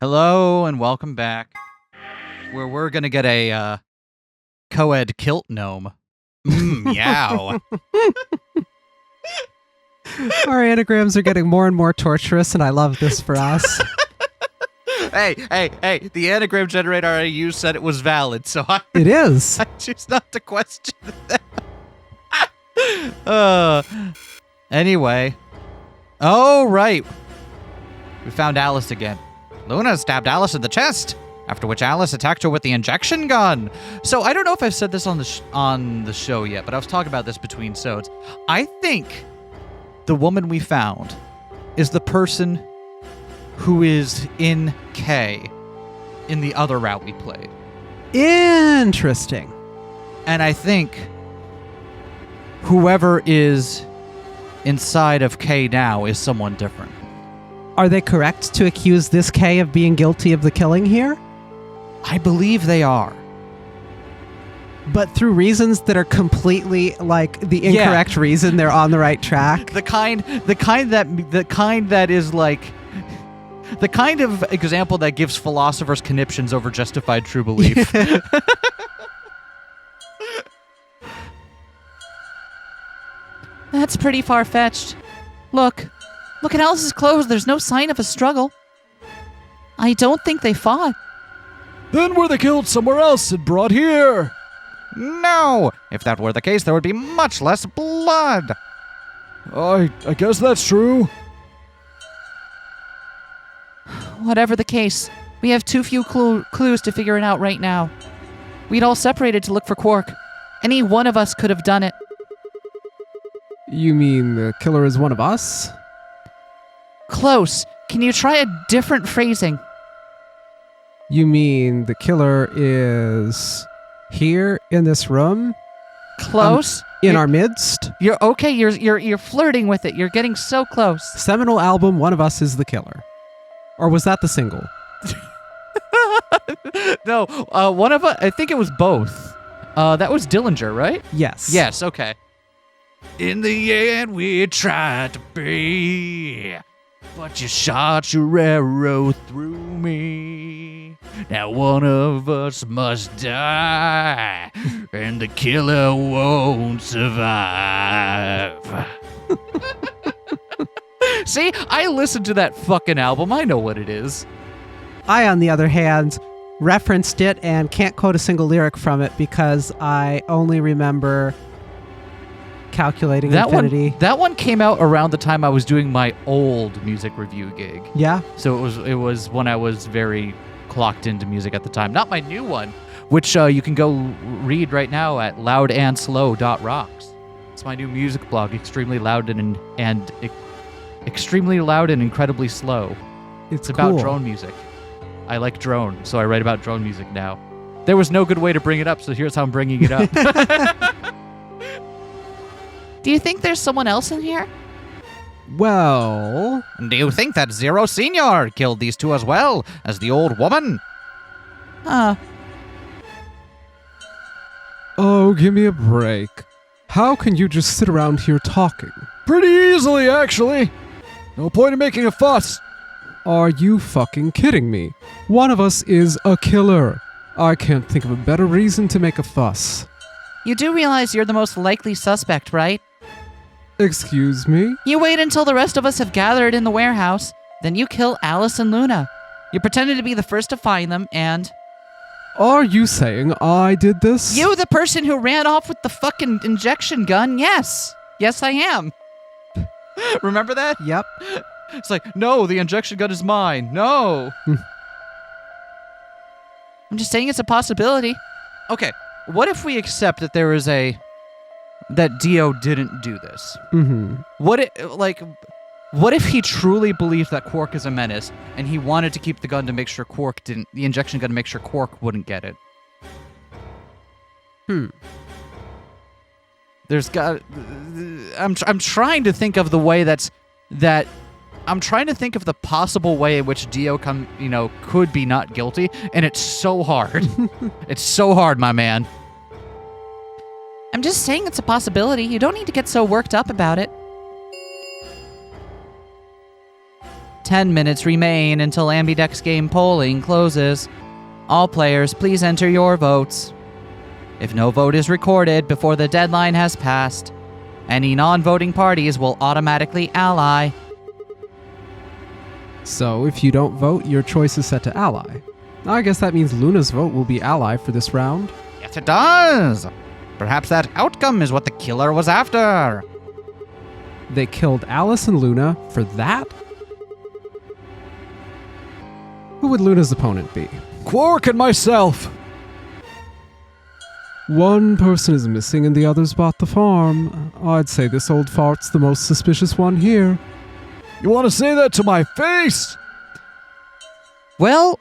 Hello and welcome back, where we're gonna get a co-ed kilt gnome. Meow. Our anagrams are getting more and more torturous, and I love this for us. Hey! The anagram generator I used said it was valid, so It is. I choose not to question that. Anyway. Oh, right. We found Alice again. Luna stabbed Alice in the chest, after which Alice attacked her with the injection gun. So I don't know if I've said this on the show yet, but I was talking about this between sods. I think the woman we found is the person who is in K in the other route we played. Interesting. And I think whoever is inside of K now is someone different. Are they correct to accuse this K of being guilty of the killing here? I believe they are. But through reasons that are completely like the incorrect reason they're on the right track. The kind that is like the kind of example that gives philosophers conniptions over justified true belief. That's pretty far-fetched. Look at Alice's clothes. There's no sign of a struggle. I don't think they fought. Then were they killed somewhere else and brought here? No! If that were the case, there would be much less blood. I guess that's true. Whatever the case, we have too few clues to figure it out right now. We'd all separated to look for Quark. Any one of us could have done it. You mean the killer is one of us? Close. Can you try a different phrasing? You mean the killer is here in this room? Close. In our midst? You're okay. You're flirting with it. You're getting so close. Seminal album, One of Us is the Killer. Or was that the single? No, one of us. I think it was both. That was Dillinger, right? Yes. Yes. Okay. In the end, we tried to be, but you shot your arrow through me. Now one of us must die, and the killer won't survive. See, I listened to that fucking album. I know what it is. I, on the other hand, referenced it and can't quote a single lyric from it because I only remember calculating infinity. That one came out around the time I was doing my old music review gig. Yeah. So it was when I was very clocked into music at the time. Not my new one, which you can go read right now at loudandslow.rocks. It's my new music blog, extremely loud and extremely loud and incredibly slow. It's about cool. drone music. I like drone, so I write about drone music now. There was no good way to bring it up, so here's how I'm bringing it up. Do you think there's someone else in here? Well... Do you think that Zero Senior killed these two as well as the old woman? Oh, give me a break. How can you just sit around here talking? Pretty easily, actually. No point in making a fuss. Are you fucking kidding me? One of us is a killer. I can't think of a better reason to make a fuss. You do realize you're the most likely suspect, right? Excuse me? You wait until the rest of us have gathered in the warehouse, then you kill Alice and Luna. You pretended to be the first to find them, and... Are you saying I did this? You, the person who ran off with the fucking injection gun, yes. Yes, I am. Remember that? Yep. It's like, no, the injection gun is mine. No. I'm just saying it's a possibility. Okay, what if we accept that there is that Dio didn't do this? Mm-hmm. What if he truly believed that Quark is a menace and he wanted to keep the gun to make sure the injection gun to make sure Quark wouldn't get it? There's got... I'm trying to think of the way I'm trying to think of the possible way in which Dio could be not guilty, and it's so hard. It's so hard, my man. I'm just saying it's a possibility. You don't need to get so worked up about it. 10 minutes remain until Ambidex Game polling closes. All players, please enter your votes. If no vote is recorded before the deadline has passed, any non-voting parties will automatically ally. So if you don't vote, your choice is set to ally. I guess that means Luna's vote will be ally for this round. Yes, it does. Perhaps that outcome is what the killer was after. They killed Alice and Luna for that? Who would Luna's opponent be? Quark and myself. One person is missing and the others bought the farm. I'd say this old fart's the most suspicious one here. You want to say that to my face? Well,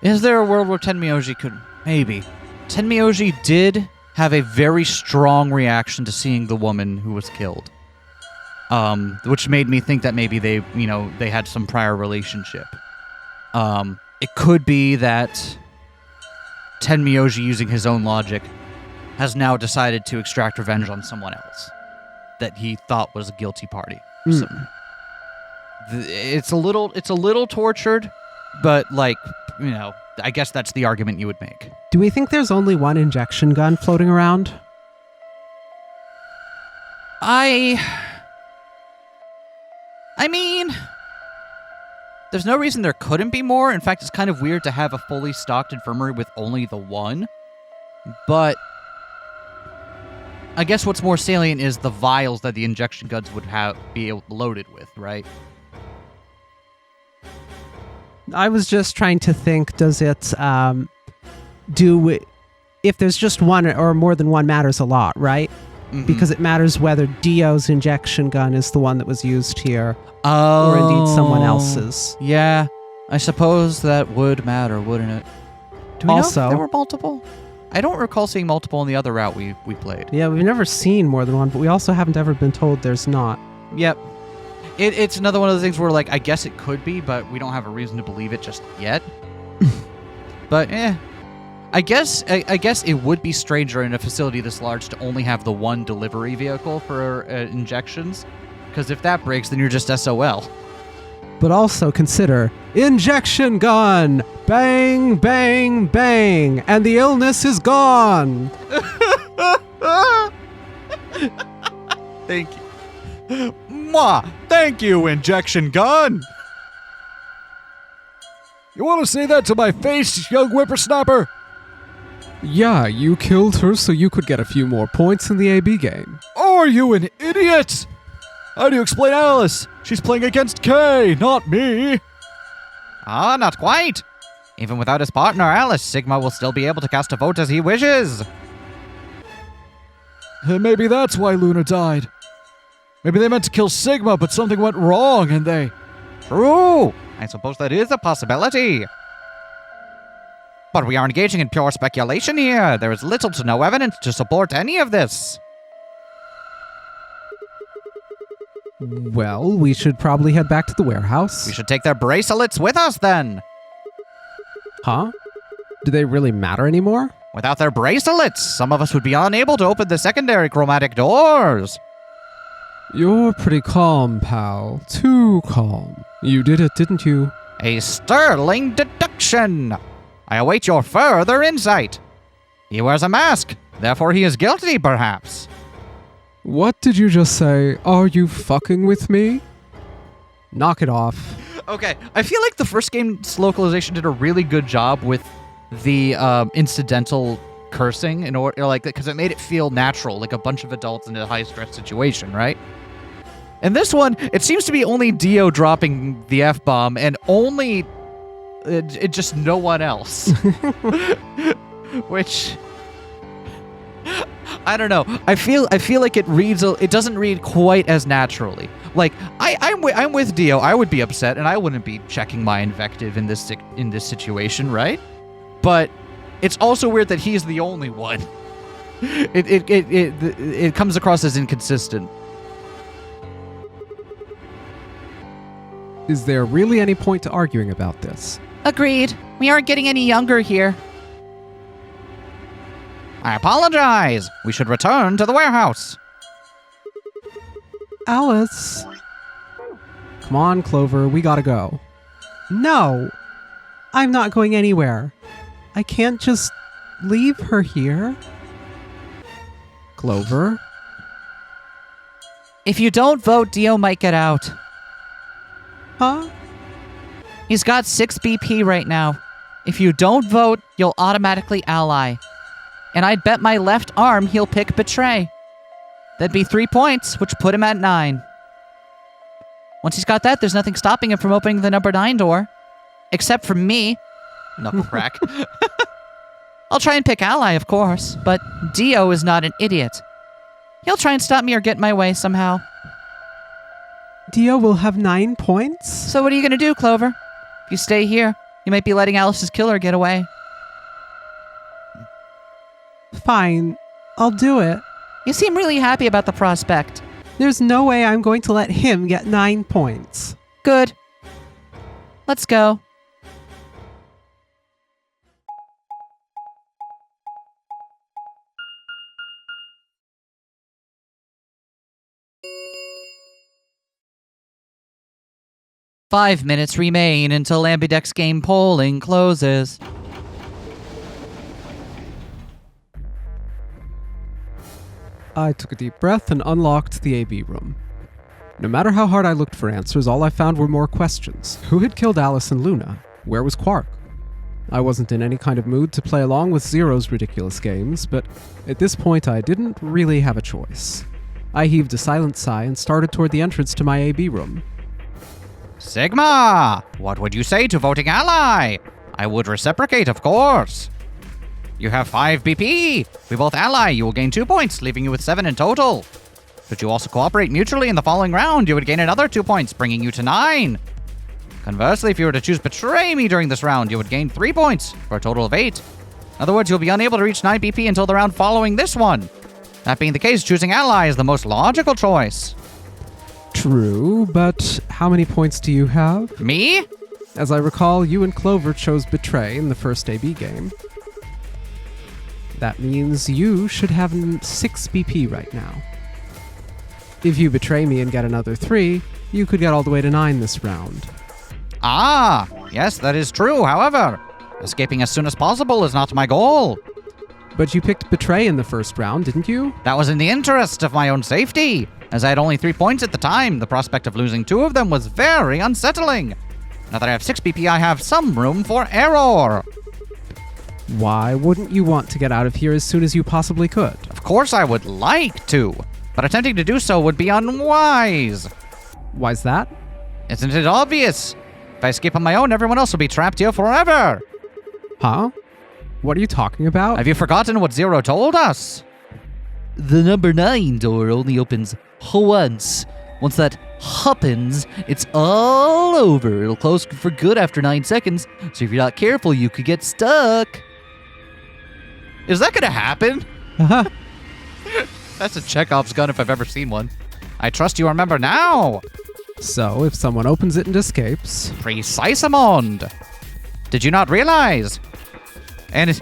is there a world where Tenmyoji could... Maybe. Tenmyoji did have a very strong reaction to seeing the woman who was killed. Which made me think that maybe they had some prior relationship. It could be that Tenmyoji, using his own logic, has now decided to extract revenge on someone else that he thought was a guilty party. So, it's a little tortured, but I guess that's the argument you would make. Do we think there's only one injection gun floating around? I mean, there's no reason there couldn't be more. In fact, it's kind of weird to have a fully stocked infirmary with only the one. But I guess what's more salient is the vials that the injection guns would be loaded with, right? I was just trying to think, does it if there's just one or more than one matters a lot, right? Mm-hmm. Because it matters whether Dio's injection gun is the one that was used here, Oh. or indeed someone else's. Yeah, I suppose that would matter, wouldn't it? Do we know Also- if there were multiple? I don't recall seeing multiple in the other route we played. Yeah, we've never seen more than one, but we also haven't ever been told there's not. Yep. It's another one of those things where, I guess it could be, but we don't have a reason to believe it just yet. But, I guess it would be stranger in a facility this large to only have the one delivery vehicle for injections. Because if that breaks, then you're just SOL. But also consider injection gun! Bang, bang, bang! And the illness is gone! Thank you. Mwah! Thank you, injection gun! You want to say that to my face, young whippersnapper? Yeah, you killed her so you could get a few more points in the AB game. Are you an idiot? How do you explain Alice? She's playing against Kay, not me. Ah, not quite. Even without his partner, Alice, Sigma will still be able to cast a vote as he wishes. Maybe that's why Luna died. Maybe they meant to kill Sigma, but something went wrong and they... True. I suppose that is a possibility. But we are engaging in pure speculation here. There is little to no evidence to support any of this. Well, we should probably head back to the warehouse. We should take their bracelets with us then. Huh? Do they really matter anymore? Without their bracelets, some of us would be unable to open the secondary chromatic doors. You're pretty calm, pal. Too calm. You did it, didn't you? A sterling deduction. I await your further insight. He wears a mask, therefore he is guilty, perhaps. What did you just say? Are you fucking with me? Knock it off. Okay, I feel like the first game's localization did a really good job with the incidental cursing in order, because it made it feel natural, like a bunch of adults in a high-stress situation, right? And this one, it seems to be only Dio dropping the F-bomb, and only just no one else. Which, I don't know. I feel like it doesn't read quite as naturally. I'm with Dio. I would be upset, and I wouldn't be checking my invective in this situation, right? But it's also weird that he's the only one. It comes across as inconsistent. Is there really any point to arguing about this? Agreed. We aren't getting any younger here. I apologize. We should return to the warehouse. Alice. Come on, Clover, we gotta go. No, I'm not going anywhere. I can't just leave her here. Clover? If you don't vote, Dio might get out. Huh? He's got 6 BP right now. If you don't vote, you'll automatically ally. And I'd bet my left arm he'll pick Betray. That'd be 3 points, which put him at 9. Once he's got that, there's nothing stopping him from opening the number 9 door. Except for me. Knuckle crack. I'll try and pick ally, of course, but Dio is not an idiot. He'll try and stop me or get in my way somehow. Dio will have 9 points? So what are you gonna do, Clover? If you stay here, you might be letting Alice's killer get away. Fine, I'll do it. You seem really happy about the prospect. There's no way I'm going to let him get 9 points. Good. Let's go. Five minutes remain until Ambidex Game polling closes. I took a deep breath and unlocked the AB room. No matter how hard I looked for answers, all I found were more questions. Who had killed Alice and Luna? Where was Quark? I wasn't in any kind of mood to play along with Zero's ridiculous games, but at this point I didn't really have a choice. I heaved a silent sigh and started toward the entrance to my AB room. Sigma! What would you say to voting ally? I would reciprocate, of course. You have 5 BP. We both ally. You will gain 2 points, leaving you with 7 in total. Should you also cooperate mutually in the following round, you would gain another 2 points, bringing you to 9. Conversely, if you were to choose Betray Me during this round, you would gain 3 points, for a total of 8. In other words, you'll be unable to reach 9 BP until the round following this one. That being the case, choosing ally is the most logical choice. True, but how many points do you have? Me? As I recall, you and Clover chose Betray in the first AB game. That means you should have 6 BP right now. If you betray me and get another 3, you could get all the way to 9 this round. Ah, yes, that is true. However, escaping as soon as possible is not my goal. But you picked Betray in the first round, didn't you? That was in the interest of my own safety. As I had only 3 points at the time, the prospect of losing 2 of them was very unsettling. Now that I have 6 BP, I have some room for error. Why wouldn't you want to get out of here as soon as you possibly could? Of course I would like to, but attempting to do so would be unwise. Why's that? Isn't it obvious? If I escape on my own, everyone else will be trapped here forever. Huh? What are you talking about? Have you forgotten what Zero told us? The number 9 door only opens once. Once that happens, it's all over. It'll close for good after 9 seconds, so if you're not careful, you could get stuck. Is that gonna happen? That's a Chekhov's gun if I've ever seen one. I trust you remember now. So, if someone opens it and escapes... Precisement. Did you not realize? And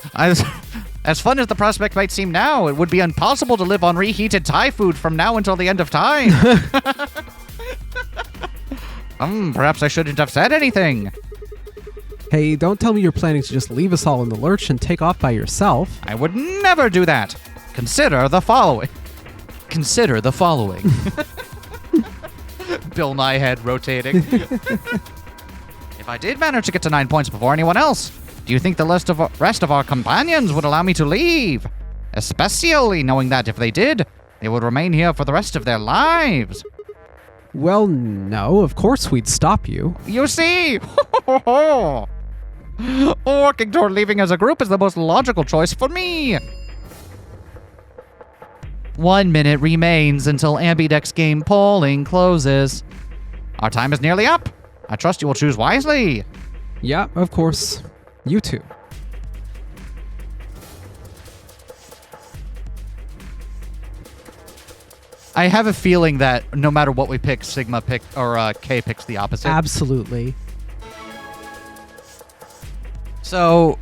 as fun as the prospect might seem now, it would be impossible to live on reheated Thai food from now until the end of time. Perhaps I shouldn't have said anything. Hey, don't tell me you're planning to just leave us all in the lurch and take off by yourself. I would never do that. Consider the following. Consider the following. Bill Nye head rotating. If I did manage to get to 9 points before anyone else, do you think the rest of our companions would allow me to leave? Especially knowing that if they did, they would remain here for the rest of their lives. Well, no, of course we'd stop you. You see? Working toward leaving as a group is the most logical choice for me. 1 minute remains until Ambidex Game polling closes. Our time is nearly up. I trust you will choose wisely. Yeah, of course. You too. I have a feeling that no matter what we pick, Sigma pick or K picks the opposite. Absolutely. So,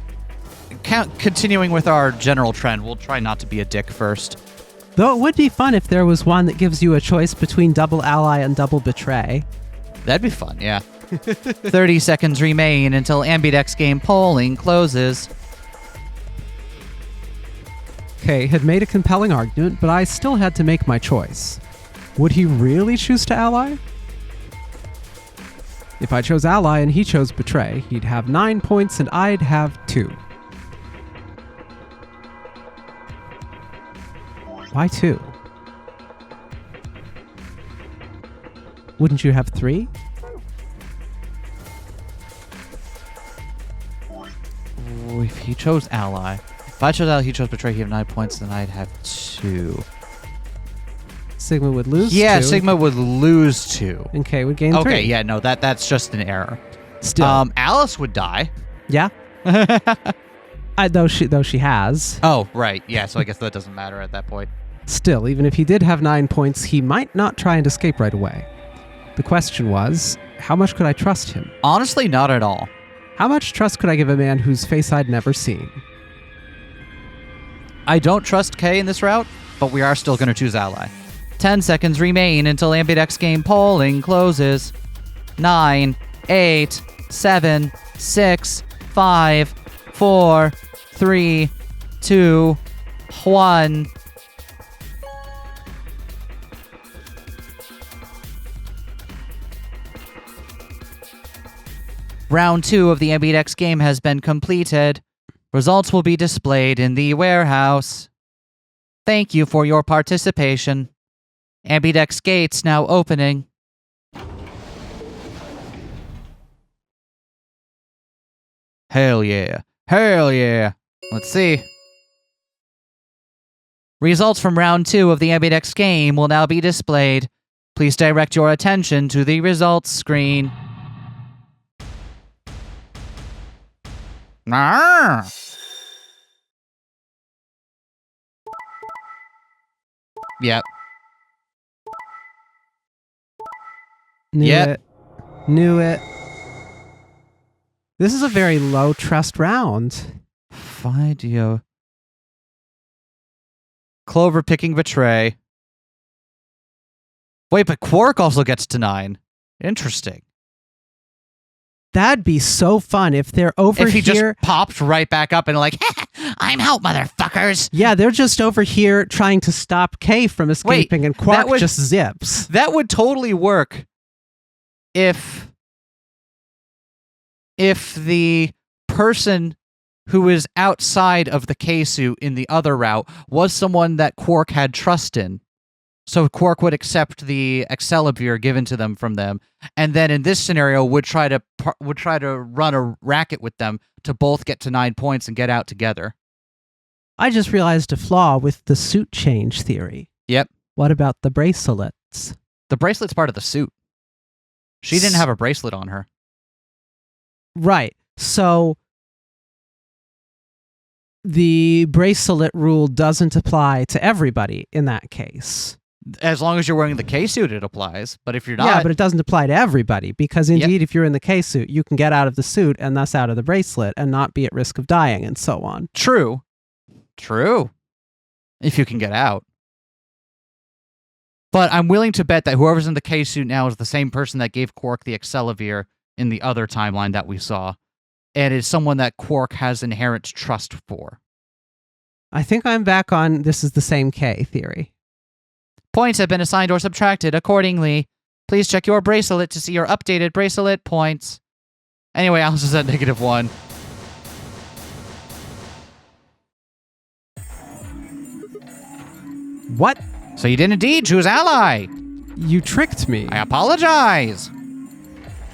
continuing with our general trend, we'll try not to be a dick first. Though it would be fun if there was one that gives you a choice between double ally and double betray. That'd be fun, yeah. 30 seconds remain until Ambidex Game polling closes. Kay had made a compelling argument, but I still had to make my choice. Would he really choose to ally? If I chose ally and he chose betray, he'd have 9 points and I'd have 2. Why 2? Wouldn't you have 3? Ooh, if he chose ally. If I chose ally, he chose betray, he'd have 9 points, then I'd have 2. Sigma would lose 2. Sigma would lose 2. And Kay would gain 3. Okay, yeah, no, that's just an error. Still. Alice would die. Yeah. Though she has. Oh, right. Yeah, so I guess that doesn't matter at that point. Still, even if he did have 9 points, he might not try and escape right away. The question was, how much could I trust him? Honestly, not at all. How much trust could I give a man whose face I'd never seen? I don't trust Kay in this route, but we are still going to choose ally. 10 seconds remain until Ambidex Game polling closes. 9, 8, 7, 6, 5, 4, 3, 2, 1. Round 2 of the Ambidex game has been completed. Results will be displayed in the warehouse. Thank you for your participation. Ambidex gates now opening. Hell yeah. Hell yeah. Let's see. Results from round 2 of the Ambidex game will now be displayed. Please direct your attention to the results screen. Yep. Knew it. This is a very low trust round. Fidio. Clover picking betray. Wait, but Quark also gets to 9. Interesting. That'd be so fun if they're over If he here. just popped right back up and like, I'm out, motherfuckers. Yeah, they're just over here trying to stop Kay from escaping, and Quark just zips. That would totally work if the person who is outside of the K-suit in the other route was someone that Quark had trust in. So Quark would accept the Excalibur given to them from them, and then in this scenario would try to run a racket with them to both get to 9 points and get out together. I just realized a flaw with the suit change theory. Yep. What about the bracelets? The bracelet's part of the suit. She didn't have a bracelet on her. Right. So the bracelet rule doesn't apply to everybody in that case. As long as you're wearing the K-suit, it applies. But if you're not... Yeah, but it doesn't apply to everybody, because indeed, if you're in the K-suit, you can get out of the suit and thus out of the bracelet and not be at risk of dying and so on. True. If you can get out. But I'm willing to bet that whoever's in the K-suit now is the same person that gave Quark the Excalibur in the other timeline that we saw, and is someone that Quark has inherent trust for. I think I'm back on this is the same K theory. Points have been assigned or subtracted accordingly. Please check your bracelet to see your updated bracelet points. Anyway, Alice is at -1. What? So you did indeed choose ally. You tricked me. I apologize.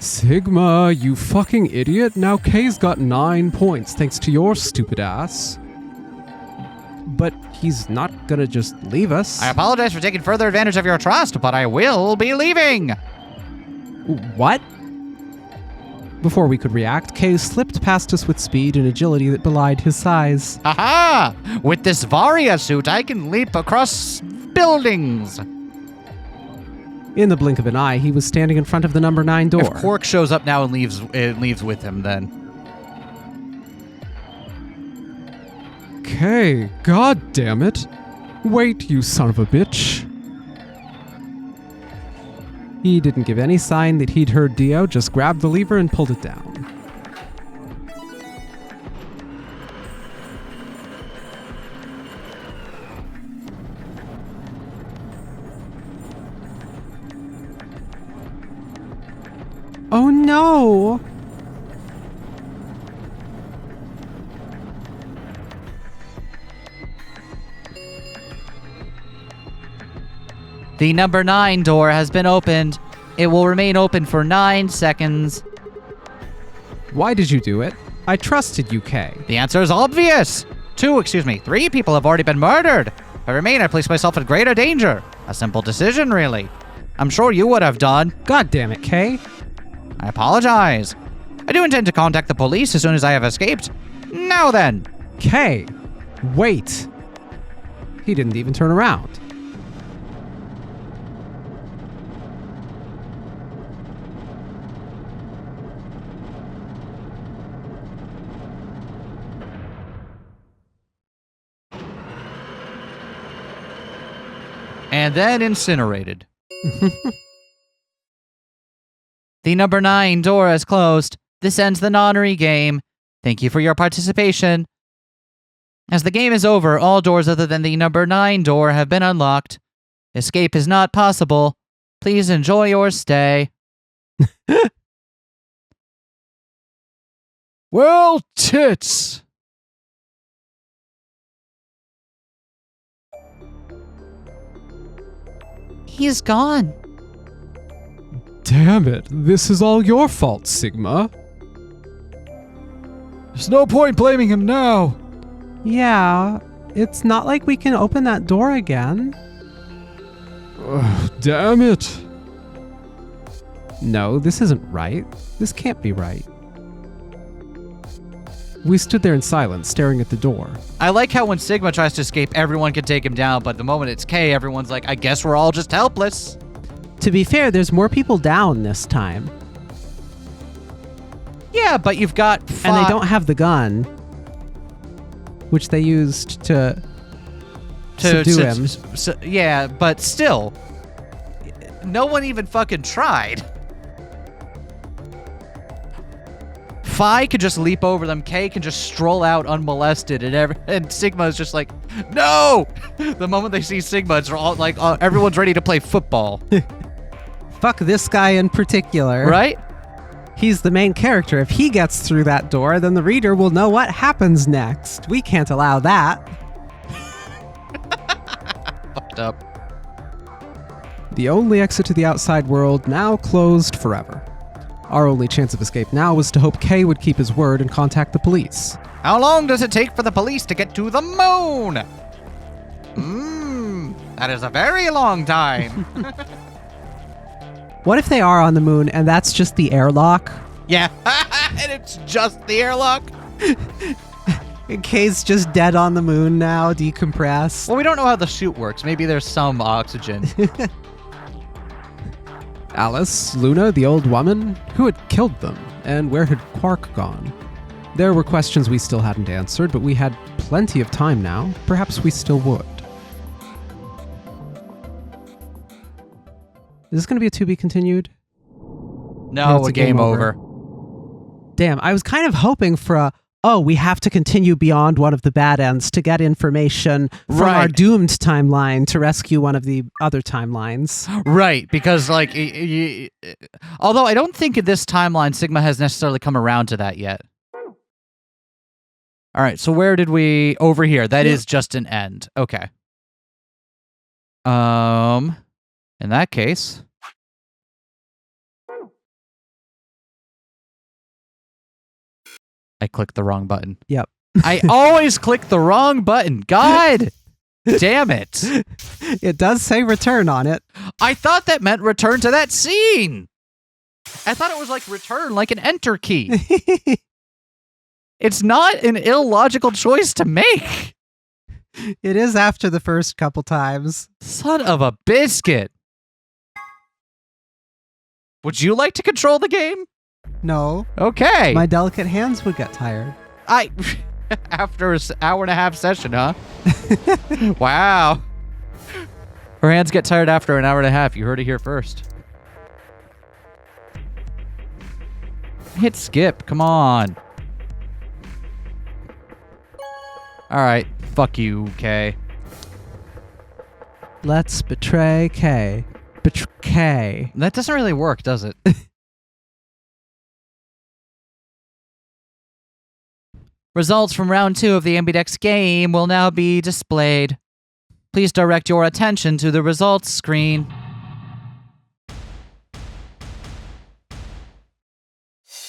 Sigma, you fucking idiot. Now Kay's got 9 points thanks to your stupid ass. But he's not gonna just leave us. I apologize for taking further advantage of your trust, but I will be leaving. What? Before we could react, Kay slipped past us with speed and agility that belied his size. Haha! With this Varia suit, I can leap across buildings. In the blink of an eye, he was standing in front of the number 9 door. If Quark shows up now and leaves with him, then. Kay, god damn it. Wait, you son of a bitch. He didn't give any sign that he'd heard Dio, just grabbed the lever and pulled it down. Oh no! The number 9 door has been opened. It will remain open for 9 seconds. Why did you do it? I trusted you, Kay. The answer is obvious. 3 people have already been murdered. If I remain, I place myself in greater danger. A simple decision, really. I'm sure you would have done. God damn it, Kay. I apologize. I do intend to contact the police as soon as I have escaped. Now then. Kay! Wait! He didn't even turn around. And then incinerated. The number 9 door is closed. This ends the Nonary game. Thank you for your participation. As the game is over, all doors other than the number 9 door have been unlocked. Escape is not possible. Please enjoy your stay. Well, tits! He's gone. Damn it, this is all your fault, Sigma. There's no point blaming him now. Yeah, it's not like we can open that door again. Ugh, damn it. No, this isn't right. This can't be right. We stood there in silence, staring at the door. I like how when Sigma tries to escape, everyone can take him down, but the moment it's K, everyone's like, I guess we're all just helpless. To be fair, there's more people down this time. Yeah, but you've got And they don't have the gun, which they used to subdue him. Yeah, but still, no one even fucking tried. Phi could just leap over them. K can just stroll out unmolested, and Sigma is just like, no! The moment they see Sigma, it's all like everyone's ready to play football, Fuck this guy in particular. right? He's the main character. If he gets through that door, then the reader will know what happens next. We can't allow that. Fucked up. The only exit to the outside world now closed forever. Our only chance of escape now was to hope Kay would keep his word and contact the police. How long does it take for the police to get to the moon? That is a very long time. What if they are on the moon and that's just the airlock? Yeah, and it's just the airlock. Kay's just dead on the moon now, decompressed. Well, we don't know how the chute works. Maybe there's some oxygen. Alice, Luna, the old woman, who had killed them, and where had Quark gone? There were questions we still hadn't answered, but we had plenty of time now. Perhaps we still would. Is this going to be a to be continued? No, it's a game over. Damn, I was kind of hoping for we have to continue beyond one of the bad ends to get information from our Right. doomed timeline to rescue one of the other timelines. Right, because like, although I don't think in this timeline Sigma has necessarily come around to that yet. All right, so where did we over here? That is just an end. Okay. In that case, I clicked the wrong button. Yep. I always click the wrong button. God damn it. It does say return on it. I thought that meant return to that scene. I thought it was like return, like an enter key. It's not an illogical choice to make. It is after the first couple times. Son of a biscuit. Would you like to control the game? No. Okay. My delicate hands would get tired. After an hour and a half session, huh? Wow. Her hands get tired after an hour and a half. You heard it here first. Hit skip. Come on. All right. Fuck you, Kay. Let's betray K. Betray K. That doesn't really work, does it? Results from round 2 of the Ambidex game will now be displayed. Please direct your attention to the results screen.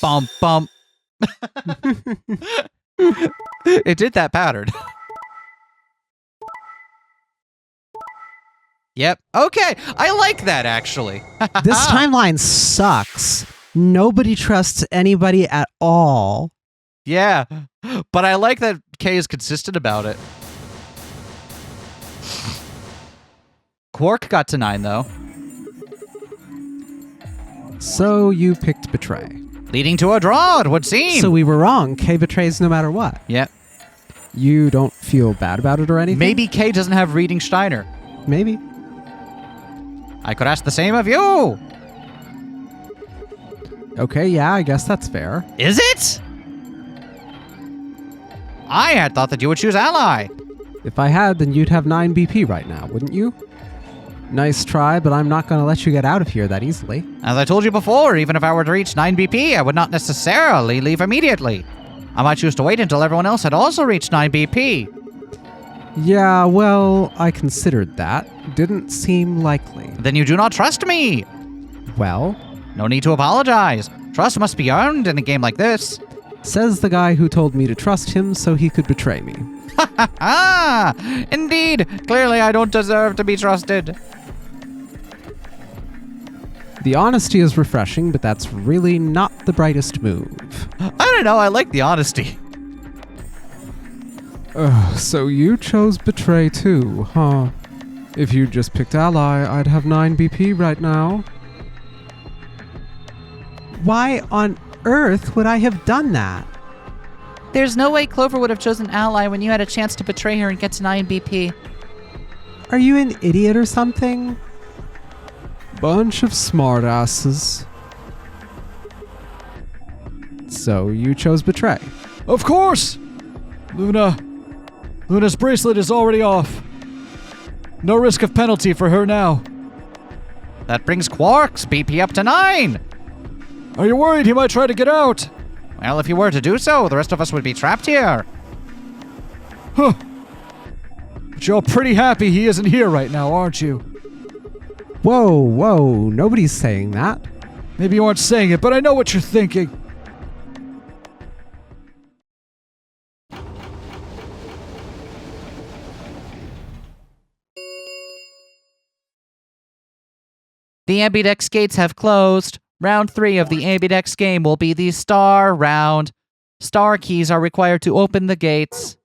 Bump, bump. It did that pattern. Yep. Okay. I like that, actually. This timeline sucks. Nobody trusts anybody at all. Yeah. But I like that Kay is consistent about it. Quark got to 9, though. So you picked betray. Leading to a draw, it would seem. So we were wrong. K betrays no matter what. Yep. You don't feel bad about it or anything? Maybe Kay doesn't have reading Steiner. Maybe. I could ask the same of you. Okay, yeah, I guess that's fair. Is it? I had thought that you would choose ally. If I had, then you'd have 9 BP right now, wouldn't you? Nice try, but I'm not going to let you get out of here that easily. As I told you before, even if I were to reach 9 BP, I would not necessarily leave immediately. I might choose to wait until everyone else had also reached 9 BP. Yeah, well, I considered that. Didn't seem likely. Then you do not trust me. Well, No need to apologize. Trust must be earned in a game like this. says the guy who told me to trust him so he could betray me. Ah, indeed. Clearly, I don't deserve to be trusted. The honesty is refreshing, but that's really not the brightest move. I don't know. I like the honesty. So you chose betray too, huh? If you just picked ally, I'd have 9 BP right now. Why on earth would I have done that? There's no way Clover would have chosen ally when you had a chance to betray her and get to 9 BP. Are you an idiot or something? Bunch of smartasses. So you chose betray. Of course! Luna's bracelet is already off. No risk of penalty for her now. That brings Quark's BP up to 9. Are you worried he might try to get out? Well, if he were to do so, the rest of us would be trapped here. Huh. But you're pretty happy he isn't here right now, aren't you? Whoa, nobody's saying that. Maybe you aren't saying it, but I know what you're thinking. The Ambidex gates have closed. Round 3 of the Ambidex game will be the star round. Star keys are required to open the gates.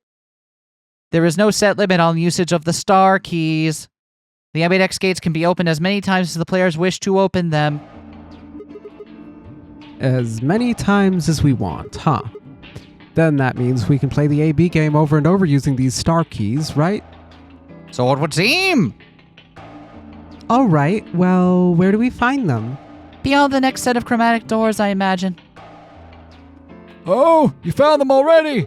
There is no set limit on usage of the star keys. The Ambidex gates can be opened as many times as the players wish to open them. As many times as we want, huh? Then that means we can play the AB game over and over using these star keys, right? So it would seem. All right, well, where do we find them? Beyond the next set of chromatic doors, I imagine. Oh, you found them already!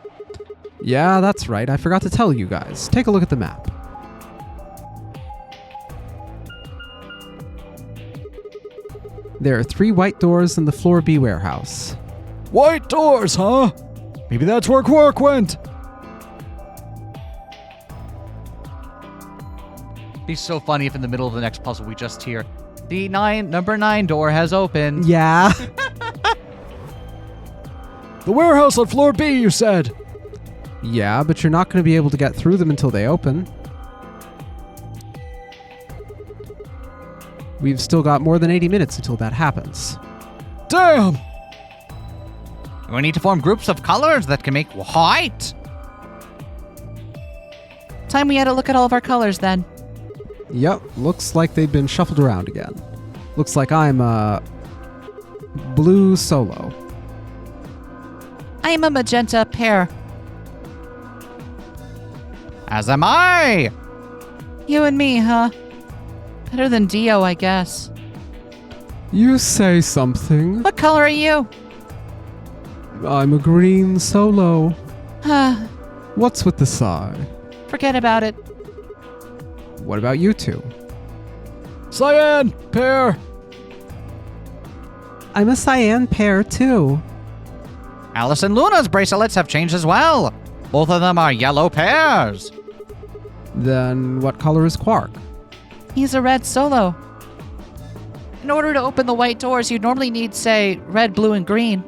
Yeah, that's right. I forgot to tell you guys. Take a look at the map. There are 3 white doors in the floor B warehouse. White doors, huh? Maybe that's where Quark went. It'd be so funny if in the middle of the next puzzle we just hear, the number 9 door has opened. Yeah. The warehouse on floor B, you said. Yeah, but you're not going to be able to get through them until they open. We've still got more than 80 minutes until that happens. Damn! We need to form groups of colors that can make white. Time we had a look at all of our colors then. Yep, looks like they've been shuffled around again. Looks like I'm blue solo. I am a magenta pair. As am I. You and me, huh? Better than Dio, I guess. You say something. What color are you? I'm a green solo. Ah, What's with the sigh? forget about it. What about you two? Cyan, pair. I'm a cyan pair too. Alice and Luna's bracelets have changed as well. Both of them are yellow pairs. Then what color is Quark? He's a red solo. In order to open the white doors, you'd normally need, say, red, blue, and green.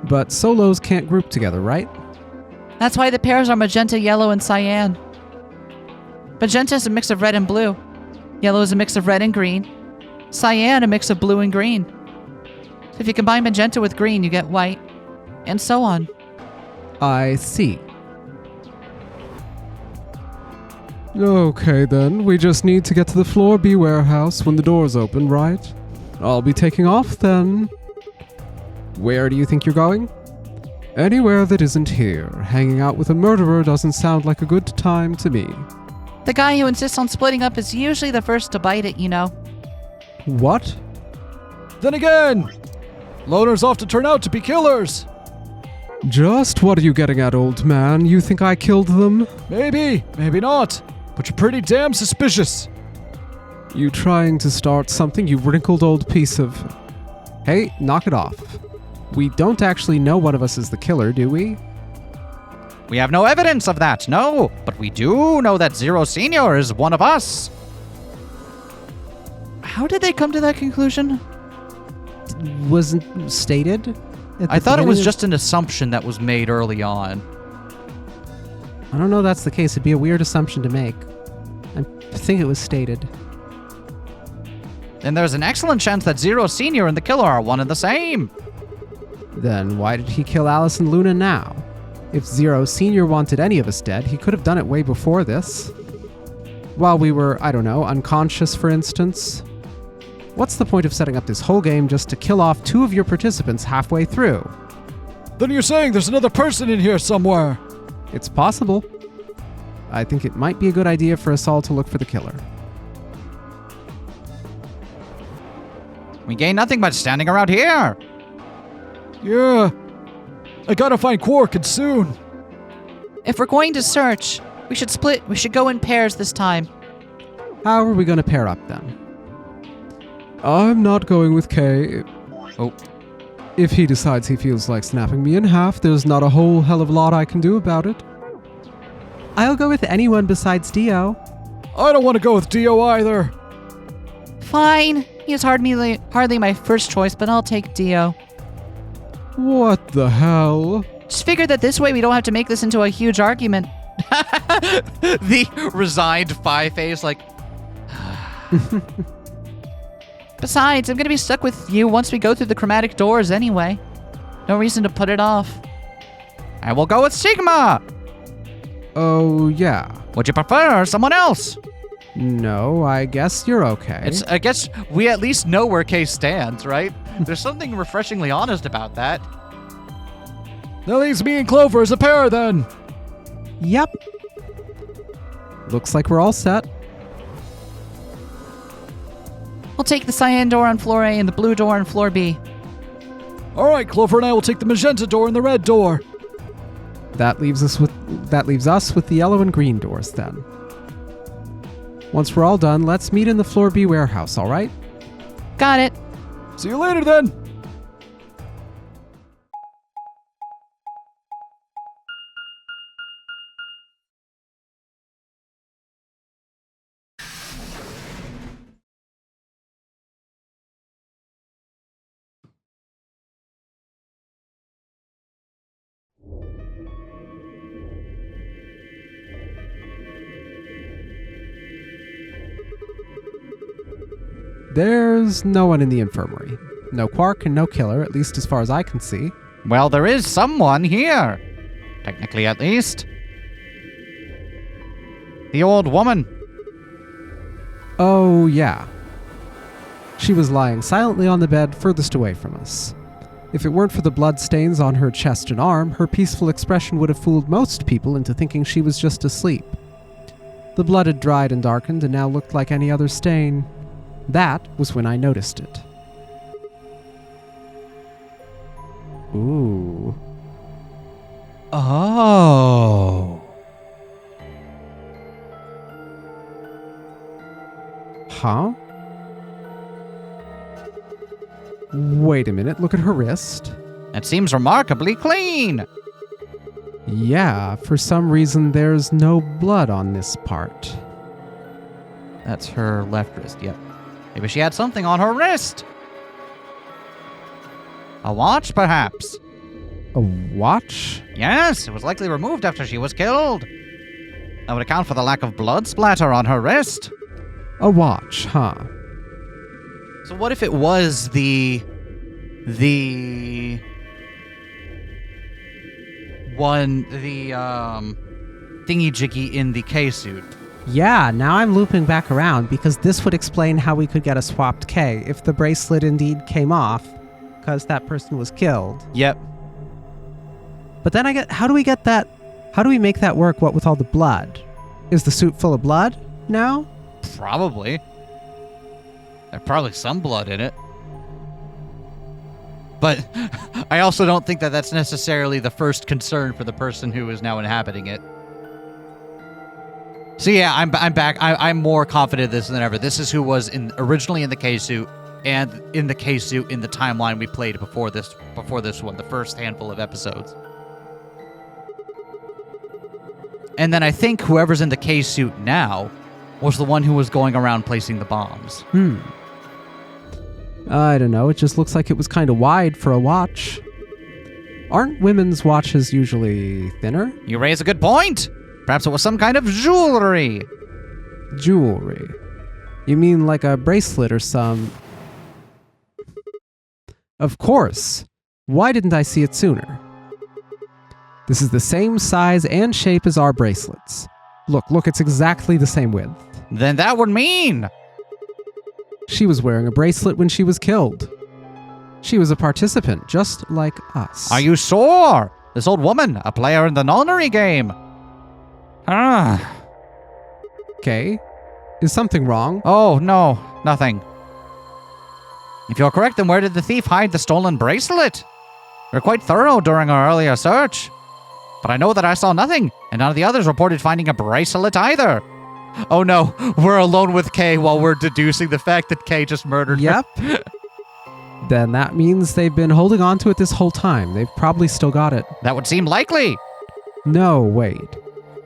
But solos can't group together, right? That's why the pairs are magenta, yellow, and cyan. Magenta is a mix of red and blue. Yellow is a mix of red and green. Cyan, a mix of blue and green. So if you combine magenta with green, you get white. And so on. I see. Okay then, we just need to get to the floor B warehouse when the doors open, right? I'll be taking off then. Where do you think you're going? Anywhere that isn't here. Hanging out with a murderer doesn't sound like a good time to me. The guy who insists on splitting up is usually the first to bite it, you know. What? Then again, loners often turn out to be killers. Just what are you getting at, old man? You think I killed them? Maybe, maybe not. But you're pretty damn suspicious. You trying to start something, you wrinkled old piece of... Hey, knock it off. We don't actually know one of us is the killer, do we? We have no evidence of that, no. But we do know that Zero Senior is one of us. How did they come to that conclusion? Wasn't stated? at I the thought it was beginning of- just an assumption that was made early on. I don't know if that's the case. It'd be a weird assumption to make. I think it was stated. And there's an excellent chance that Zero Senior and the killer are one and the same. Then why did he kill Alice and Luna now? If Zero Senior wanted any of us dead, he could have done it way before this. While we were, I don't know, unconscious, for instance. What's the point of setting up this whole game just to kill off 2 of your participants halfway through? Then you're saying there's another person in here somewhere. It's possible. I think it might be a good idea for us all to look for the killer. We gain nothing by standing around here. Yeah. I gotta find Quark, and soon. If we're going to search, we should split. We should go in pairs this time. How are we going to pair up then? I'm not going with Kay. Oh. If he decides he feels like snapping me in half, there's not a whole hell of a lot I can do about it. I'll go with anyone besides Dio. I don't want to go with Dio either. Fine. He is hardly my first choice, but I'll take Dio. What the hell? Just figured that this way we don't have to make this into a huge argument. The resigned Phi face, like, Besides, I'm gonna be stuck with you once we go through the chromatic doors anyway. No reason to put it off. I will go with Sigma. Oh, yeah. Would you prefer someone else? No, I guess you're okay. I guess we at least know where Kay stands, right? There's something refreshingly honest about that. That leaves me and Clover as a pair then. Yep. Looks like we're all set. We'll take the cyan door on floor A and the blue door on floor B. All right, Clover and I will take the magenta door and the red door. That leaves us with the yellow and green doors then. Once we're all done, let's meet in the floor B warehouse, all right? Got it. See you later then. There's no one in the infirmary. No Quark and no killer, at least as far as I can see. Well, there is someone here. Technically, at least. The old woman. Oh, yeah. She was lying silently on the bed furthest away from us. If it weren't for the bloodstains on her chest and arm, her peaceful expression would have fooled most people into thinking she was just asleep. The blood had dried and darkened and now looked like any other stain. That was when I noticed it. Ooh. Oh. Huh? Wait a minute, look at her wrist. It seems remarkably clean. Yeah, for some reason there's no blood on this part. That's her left wrist, yep. Maybe she had something on her wrist. A watch, perhaps. A watch? Yes, it was likely removed after she was killed. That would account for the lack of blood splatter on her wrist. A watch, huh? So what if it was the thingy-jiggy in the K-suit? Yeah, now I'm looping back around because this would explain how we could get a swapped K if the bracelet indeed came off because that person was killed. Yep. But then how do we get that? How do we make that work, what with all the blood? Is the suit full of blood now? Probably. There's probably some blood in it. But I also don't think that that's necessarily the first concern for the person who is now inhabiting it. So yeah, I'm back. I'm more confident this than ever. This is who was originally in the K-suit, and in the K-suit in the timeline we played before this one, the first handful of episodes. And then I think whoever's in the K-suit now was the one who was going around placing the bombs. I don't know. It just looks like it was kind of wide for a watch. Aren't women's watches usually thinner? You raise a good point. Perhaps it was some kind of jewelry. Jewelry. You mean like a bracelet or some... Of course. Why didn't I see it sooner? This is the same size and shape as our bracelets. Look, it's exactly the same width. Then that would mean... She was wearing a bracelet when she was killed. She was a participant, just like us. Are you sure? This old woman, a player in the Nonary Game. Okay. Is something wrong? Oh, no, nothing. If you're correct, then where did the thief hide the stolen bracelet? We were quite thorough during our earlier search. But I know that I saw nothing, and none of the others reported finding a bracelet either. Oh no, we're alone with Kay while we're deducing the fact that Kay just murdered her. Yep. Then that means they've been holding on to it this whole time. They've probably still got it. That would seem likely. No, wait.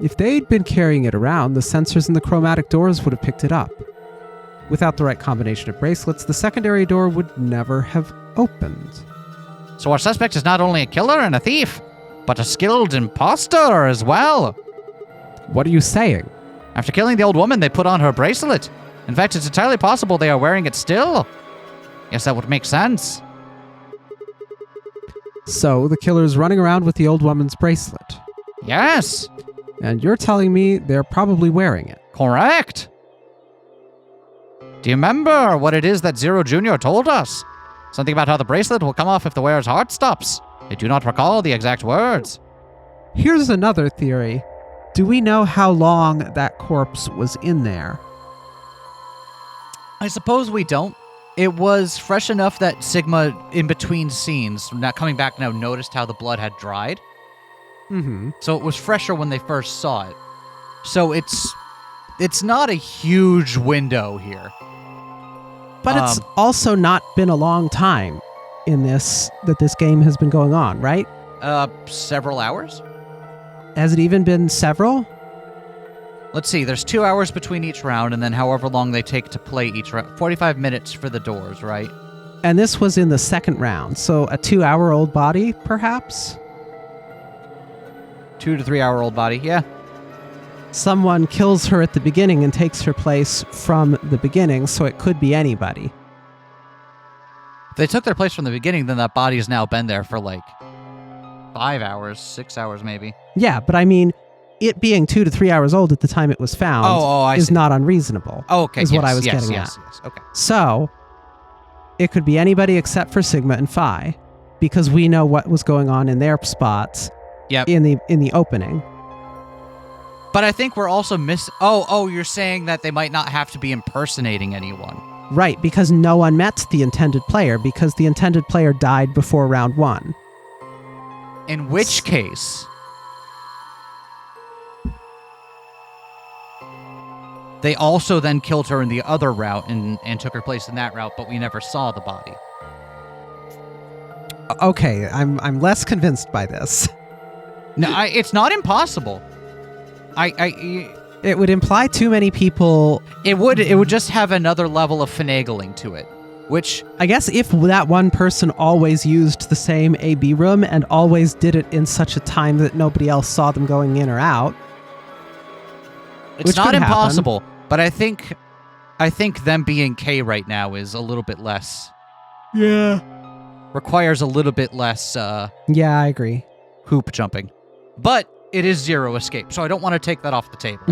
If they'd been carrying it around, the sensors in the chromatic doors would have picked it up. Without the right combination of bracelets, the secondary door would never have opened. So our suspect is not only a killer and a thief, but a skilled imposter as well. What are you saying? After killing the old woman, they put on her bracelet. In fact, it's entirely possible they are wearing it still. Yes, that would make sense. So, the killer's running around with the old woman's bracelet. Yes. And you're telling me they're probably wearing it. Correct. Do you remember what it is that Zero Jr. told us? Something about how the bracelet will come off if the wearer's heart stops. I do not recall the exact words. Here's another theory. Do we know how long that corpse was in there? I suppose we don't. It was fresh enough that Sigma, in between scenes, not coming back now, noticed how the blood had dried. Mm-hmm. So it was fresher when they first saw it. So it's not a huge window here. But it's also not been a long time in this game has been going on, right? Several hours? Has it even been several? Let's see, there's 2 hours between each round, and then however long they take to play each round. 45 minutes for the doors, right? And this was in the second round, so a 2-hour-old body, perhaps? 2 to 3 hour old body, yeah. Someone kills her at the beginning and takes her place from the beginning, so it could be anybody. If they took their place from the beginning, then that body has now been there for like 5 hours, 6 hours maybe. Yeah, but I mean, it being 2 to 3 hours old at the time it was found I is see. not unreasonable. Oh, okay, is yes, what I was yes, getting yes, at. Yes, okay. So, it could be anybody except for Sigma and Phi, because we know what was going on in their spots Yep. in the opening. But I think we're also you're saying that they might not have to be impersonating anyone. Right, because no one met the intended player, because the intended player died before round 1. In which case, they also then killed her in the other route and took her place in that route, but we never saw the body. Okay, I'm less convinced by this. No, it's not impossible. It would imply too many people. It would just have another level of finagling to it, which I guess if that one person always used the same AB room and always did it in such a time that nobody else saw them going in or out. it's Which not could happen. impossible. But I think them being K right now is a little bit less. Yeah. Requires a little bit less Yeah, I agree. hoop jumping. But it is zero escape, so I don't want to take that off the table.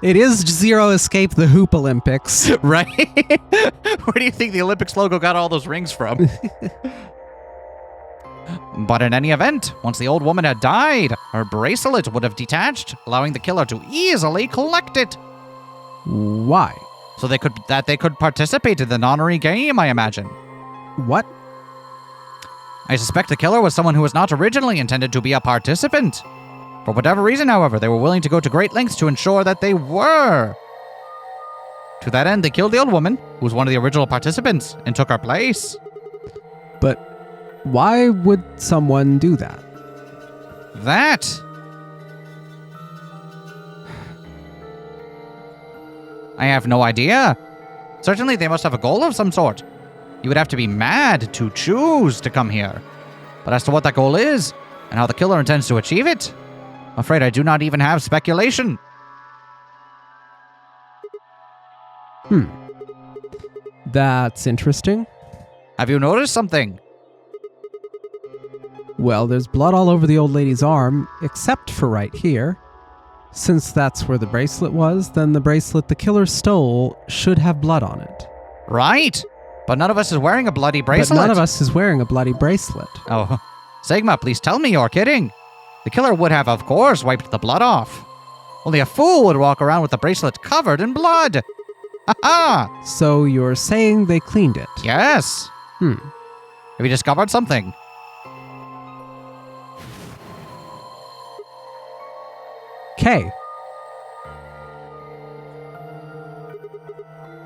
It is Zero Escape the Hoop Olympics. Right? Where do you think the Olympics logo got all those rings from? But in any event, once the old woman had died, her bracelet would have detached, allowing the killer to easily collect it. Why? So they could participate in the Nonary Game, I imagine. What? I suspect the killer was someone who was not originally intended to be a participant. For whatever reason, however, they were willing to go to great lengths to ensure that they were. To that end, they killed the old woman, who was one of the original participants, and took her place. But why would someone do that? That. I have no idea. Certainly, they must have a goal of some sort. You would have to be mad to choose to come here. But as to what that goal is, and how the killer intends to achieve it, I'm afraid I do not even have speculation. That's interesting. Have you noticed something? Well, there's blood all over the old lady's arm, except for right here. Since that's where the bracelet was, then the bracelet the killer stole should have blood on it. Right. But none of us is wearing a bloody bracelet. But none of us is wearing a bloody bracelet. Oh, Sigma, please tell me you're kidding. The killer would have, of course, wiped the blood off. Only a fool would walk around with the bracelet covered in blood. Ha-ha! So you're saying they cleaned it? Yes. Hmm. Have you discovered something? Okay.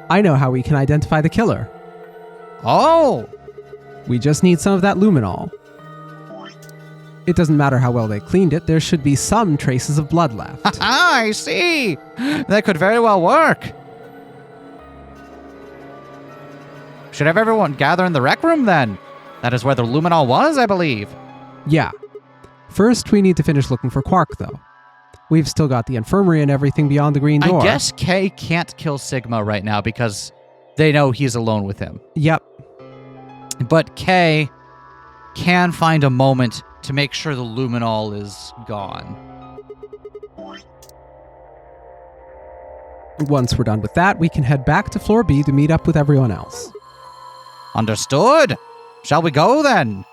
I know how we can identify the killer. Oh! We just need some of that luminol. It doesn't matter how well they cleaned it, there should be some traces of blood left. Ha-ha, I see! That could very well work. Should have everyone gather in the rec room then. That is where the luminol was, I believe. Yeah. First, we need to finish looking for Quark, though. We've still got the infirmary and everything beyond the green door. I guess K can't kill Sigma right now because they know he's alone with him. Yep. But K can find a moment to make sure the luminol is gone. Once we're done with that, we can head back to floor B to meet up with everyone else. Understood. Shall we go then?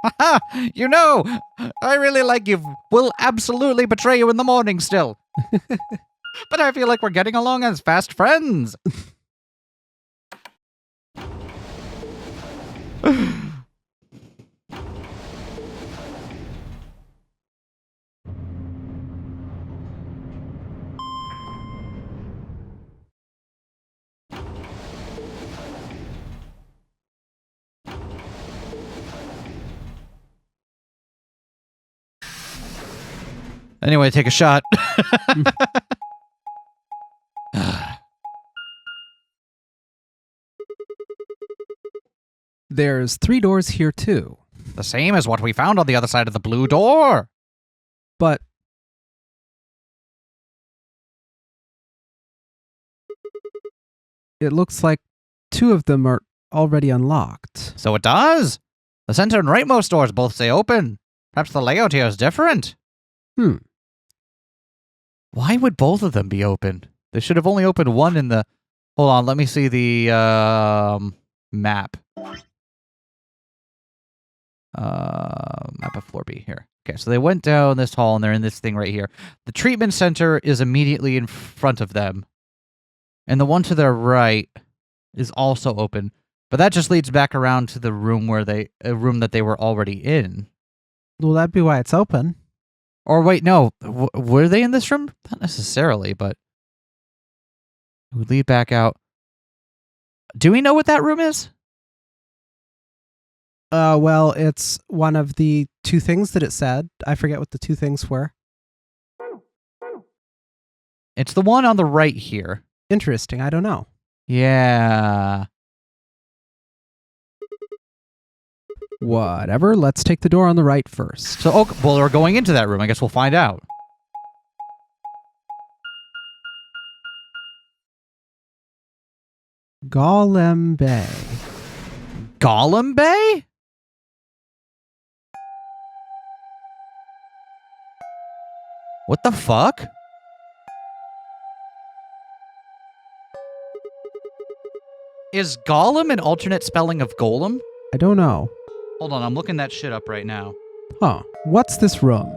Haha, you know, I really like you. Will absolutely betray you in the morning still. But I feel like we're getting along as fast friends. Anyway, take a shot. There's 3 doors here, too. The same as what we found on the other side of the blue door. But it looks like 2 of them are already unlocked. So it does. The center and rightmost doors both stay open. Perhaps the layout here is different. Why would both of them be open? They should have only opened one in the... Hold on, let me see the map. Map of floor B here. Okay, so they went down this hall and they're in this thing right here. The treatment center is immediately in front of them. And the one to their right is also open. But that just leads back around to the room a room that they were already in. Well, that'd be why it's open. Or wait, no. Were they in this room? Not necessarily, but we lead back out. Do we know what that room is? Well, it's one of the two things that it said. I forget what the two things were. It's the one on the right here. Interesting. I don't know. Yeah. Whatever. Let's take the door on the right first. So, okay, well, we're going into that room. I guess we'll find out. Golem Bay. Golem Bay? What the fuck? Is Golem an alternate spelling of golem? I don't know. Hold on, I'm looking that shit up right now. Huh. What's this room?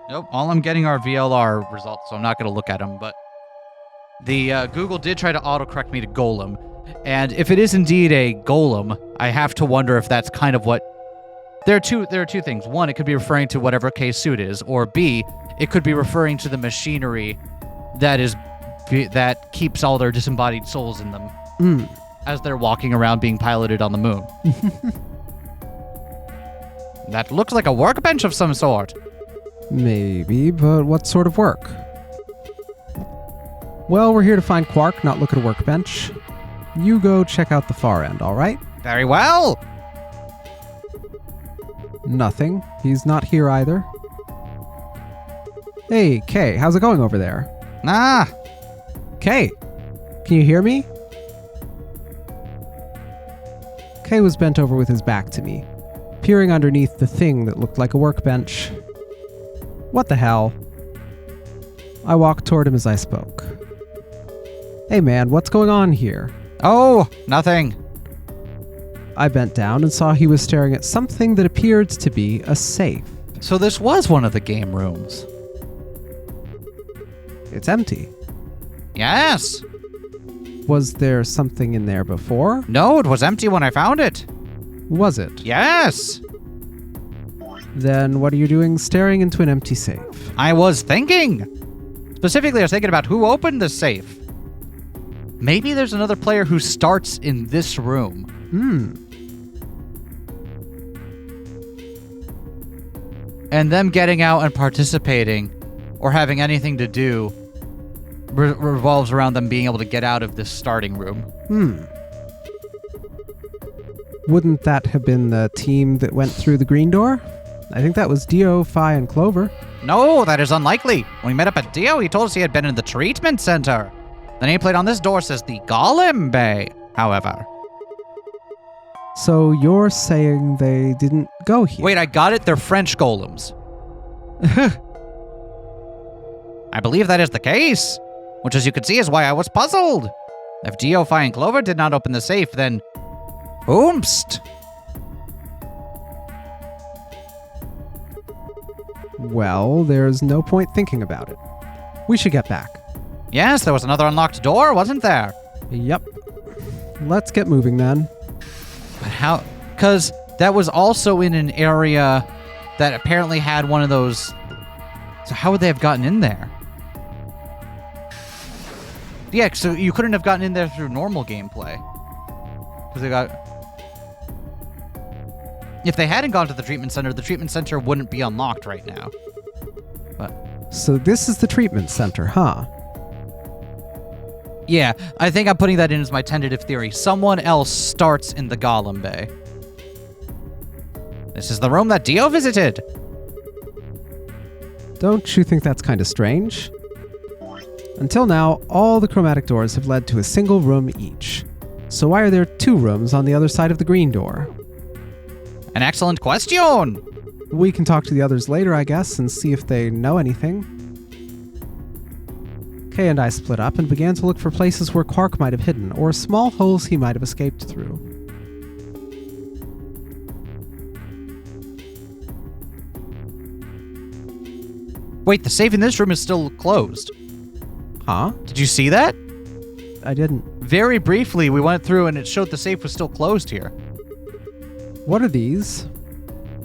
Nope, all I'm getting are VLR results, so I'm not going to look at them, but the Google did try to autocorrect me to golem, and if it is indeed a golem, I have to wonder if that's kind of what... There are two things. One, it could be referring to whatever K-suit is, or B, it could be referring to the machinery that keeps all their disembodied souls in them as they're walking around being piloted on the moon. That looks like a workbench of some sort. Maybe, but what sort of work? Well, we're here to find Quark, not look at a workbench. You go check out the far end, all right? Very well. Nothing. He's not here either. Hey, Kay, how's it going over there? Ah, Kay, can you hear me? Kay was bent over with his back to me, peering underneath the thing that looked like a workbench. What the hell? I walked toward him as I spoke. Hey man, what's going on here? oh, nothing. I bent down and saw he was staring at something that appeared to be a safe. So this was one of the game rooms. It's empty. Yes. Was there something in there before? No, it was empty when I found it. Was it? Yes. Then what are you doing staring into an empty safe? I was thinking. Specifically, I was thinking about who opened the safe. Maybe there's another player who starts in this room. And them getting out and participating or having anything to do revolves around them being able to get out of this starting room. Wouldn't that have been the team that went through the green door? I think that was Dio, Phi, and Clover. No, that is unlikely. When we met up at Dio, he told us he had been in the treatment center. The nameplate on this door says the Golem Bay, however. So you're saying they didn't go here? Wait, I got it. They're French golems. I believe that is the case, which as you can see is why I was puzzled. If Dio, Phi, and Clover did not open the safe, then... Oomst! Well, there's no point thinking about it. We should get back. Yes, there was another unlocked door, wasn't there? Yep. Let's get moving then. But how... Because that was also in an area that apparently had one of those... So how would they have gotten in there? Yeah, so you couldn't have gotten in there through normal gameplay. Because they got... If they hadn't gone to the treatment center wouldn't be unlocked right now. But... So this is the treatment center, huh? Yeah, I think I'm putting that in as my tentative theory. Someone else starts in the Golem Bay. This is the room that Dio visited. Don't you think that's kind of strange? Until now, all the chromatic doors have led to a single room each. So why are there two rooms on the other side of the green door? An excellent question! We can talk to the others later, I guess, and see if they know anything. Kay and I split up and began to look for places where Quark might have hidden, or small holes he might have escaped through. Wait, the safe in this room is still closed. Huh? Did you see that? I didn't. Very briefly, we went through and it showed the safe was still closed here. What are these?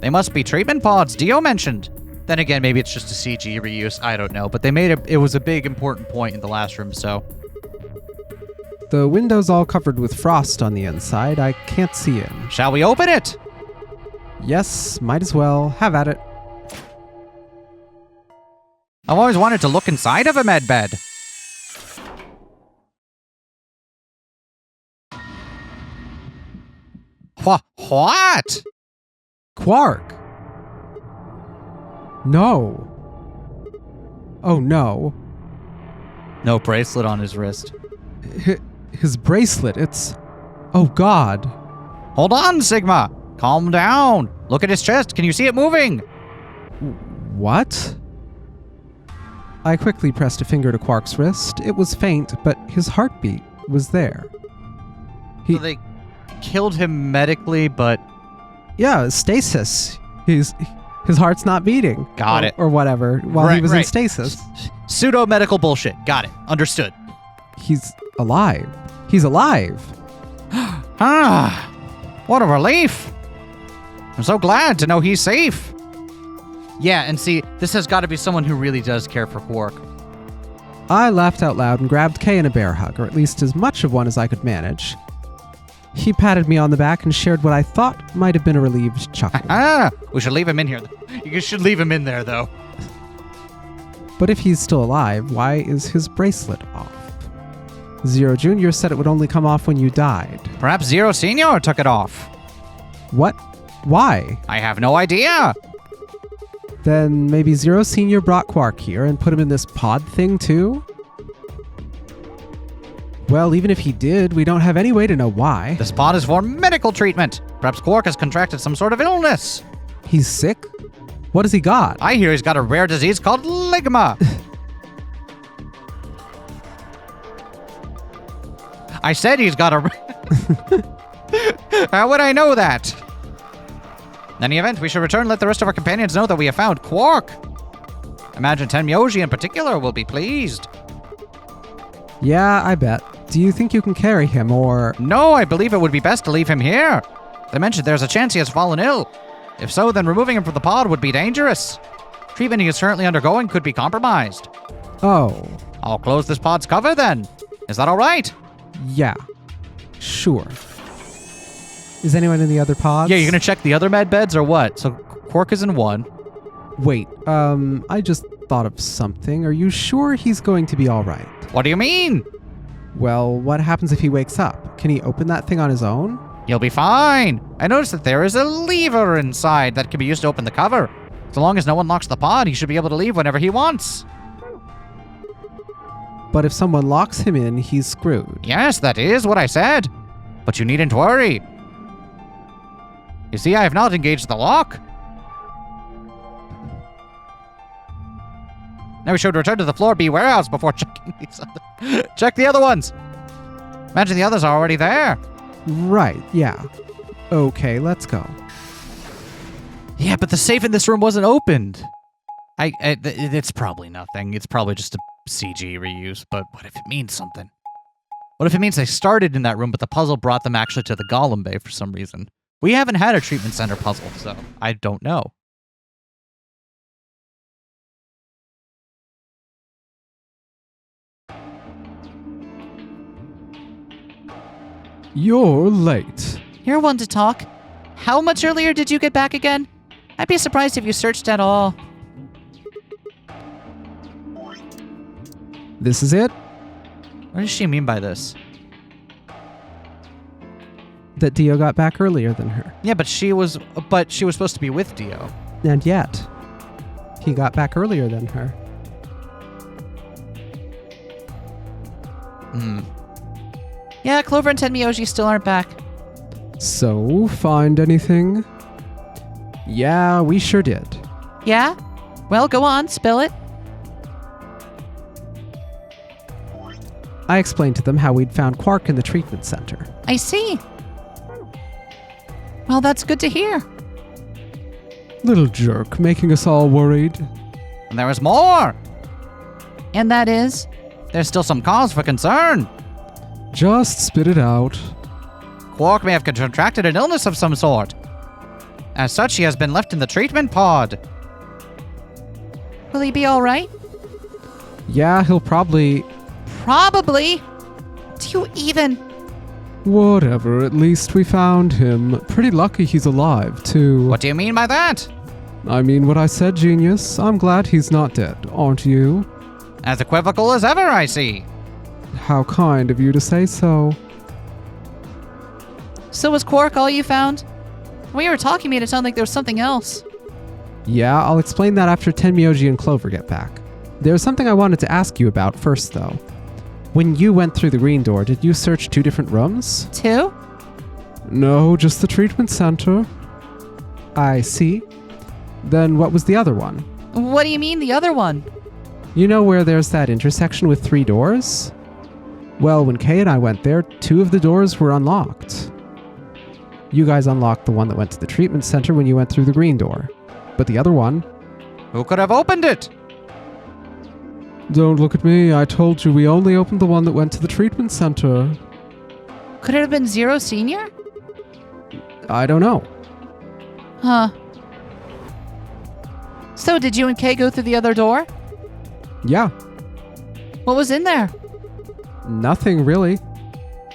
They must be treatment pods Dio mentioned. Then again, maybe it's just a CG reuse. I don't know. But they made it was a big important point in the last room, so. The window's all covered with frost on the inside. I can't see in. Shall we open it? Yes, might as well. Have at it. I've always wanted to look inside of a med bed. What? Quark! No. Oh no. No bracelet on his wrist. His bracelet, it's... Oh god. Hold on, Sigma. Calm down. Look at his chest. Can you see it moving? What? I quickly pressed a finger to Quark's wrist. It was faint, but his heartbeat was there. So they killed him medically, but... Yeah, stasis. His heart's not beating. Got it. Or whatever, while he was in stasis. Pseudo-medical bullshit. Got it. Understood. He's alive. He's alive. Ah, what a relief. I'm so glad to know he's safe. Yeah, and see, this has got to be someone who really does care for Quark. I laughed out loud and grabbed Kay in a bear hug, or at least as much of one as I could manage. He patted me on the back and shared what I thought might have been a relieved chuckle. We should leave him in here. You should leave him in there, though. But if he's still alive, why is his bracelet off? Zero Jr. said it would only come off when you died. Perhaps Zero Senior took it off. What? Why? I have no idea. Then maybe Zero Senior brought Quark here and put him in this pod thing too? Well, even if he did, we don't have any way to know why. The spot is for medical treatment. Perhaps Quark has contracted some sort of illness. He's sick? What has he got? I hear he's got a rare disease called ligma. I said he's got a... How would I know that? In any event, we should return and let the rest of our companions know that we have found Quark. Imagine Tenmyoji in particular will be pleased. Yeah, I bet. Do you think you can carry him, or... No, I believe it would be best to leave him here. They mentioned there's a chance he has fallen ill. If so, then removing him from the pod would be dangerous. Treatment he is currently undergoing could be compromised. Oh. I'll close this pod's cover then. Is that all right? Yeah. Sure. Is anyone in the other pods? Yeah, you're gonna check the other med beds or what? So Quark is in one. Wait, I just thought of something. Are you sure he's going to be all right? What do you mean? Well, what happens if he wakes up? Can he open that thing on his own? You'll be fine. I noticed that there is a lever inside that can be used to open the cover. So long as no one locks the pod, he should be able to leave whenever he wants. But if someone locks him in, he's screwed. Yes, that is what I said. But you needn't worry. You see, I have not engaged the lock. Now we should return to the floor B warehouse before checking these other... Check the other ones. Imagine the others are already there. Right, yeah. Okay, let's go. Yeah, but the safe in this room wasn't opened. It's probably nothing. It's probably just a CG reuse, but what if it means something? What if it means they started in that room, but the puzzle brought them actually to the Golem Bay for some reason? We haven't had a treatment center puzzle, so I don't know. You're late. You're one to talk. How much earlier did you get back again? I'd be surprised if you searched at all. This is it? What does she mean by this? That Dio got back earlier than her. Yeah, but she was supposed to be with Dio. And yet, he got back earlier than her. Yeah, Clover and Tenmyoji still aren't back. So, find anything? Yeah, we sure did. Yeah? Well, go on, spill it. I explained to them how we'd found Quark in the treatment center. I see. Well, that's good to hear. Little jerk, making us all worried. And there is more. And that is? There's still some cause for concern. Just spit it out. Quark may have contracted an illness of some sort. As such, he has been left in the treatment pod. Will he be all right? Yeah, he'll probably... Probably. Do you even... Whatever, at least we found him. Pretty lucky he's alive, too. What do you mean by that? I mean what I said, genius. I'm glad he's not dead, aren't you? As equivocal as ever, I see. How kind of you to say so. So was Quark all you found? When you were talking, made it sound like there was something else. Yeah, I'll explain that after Tenmyoji and Clover get back. There's something I wanted to ask you about first, though. When you went through the green door, did you search 2 different rooms? 2? No, just the treatment center. I see. Then what was the other one? What do you mean, the other one? You know where there's that intersection with 3 doors? Well, when Kay and I went there, 2 of the doors were unlocked. You guys unlocked the one that went to the treatment center when you went through the green door. But the other one... Who could have opened it? Don't look at me, I told you we only opened the one that went to the treatment center. Could it have been Zero Senior? I don't know. Huh. So did you and Kay go through the other door? Yeah, What was in there? nothing really.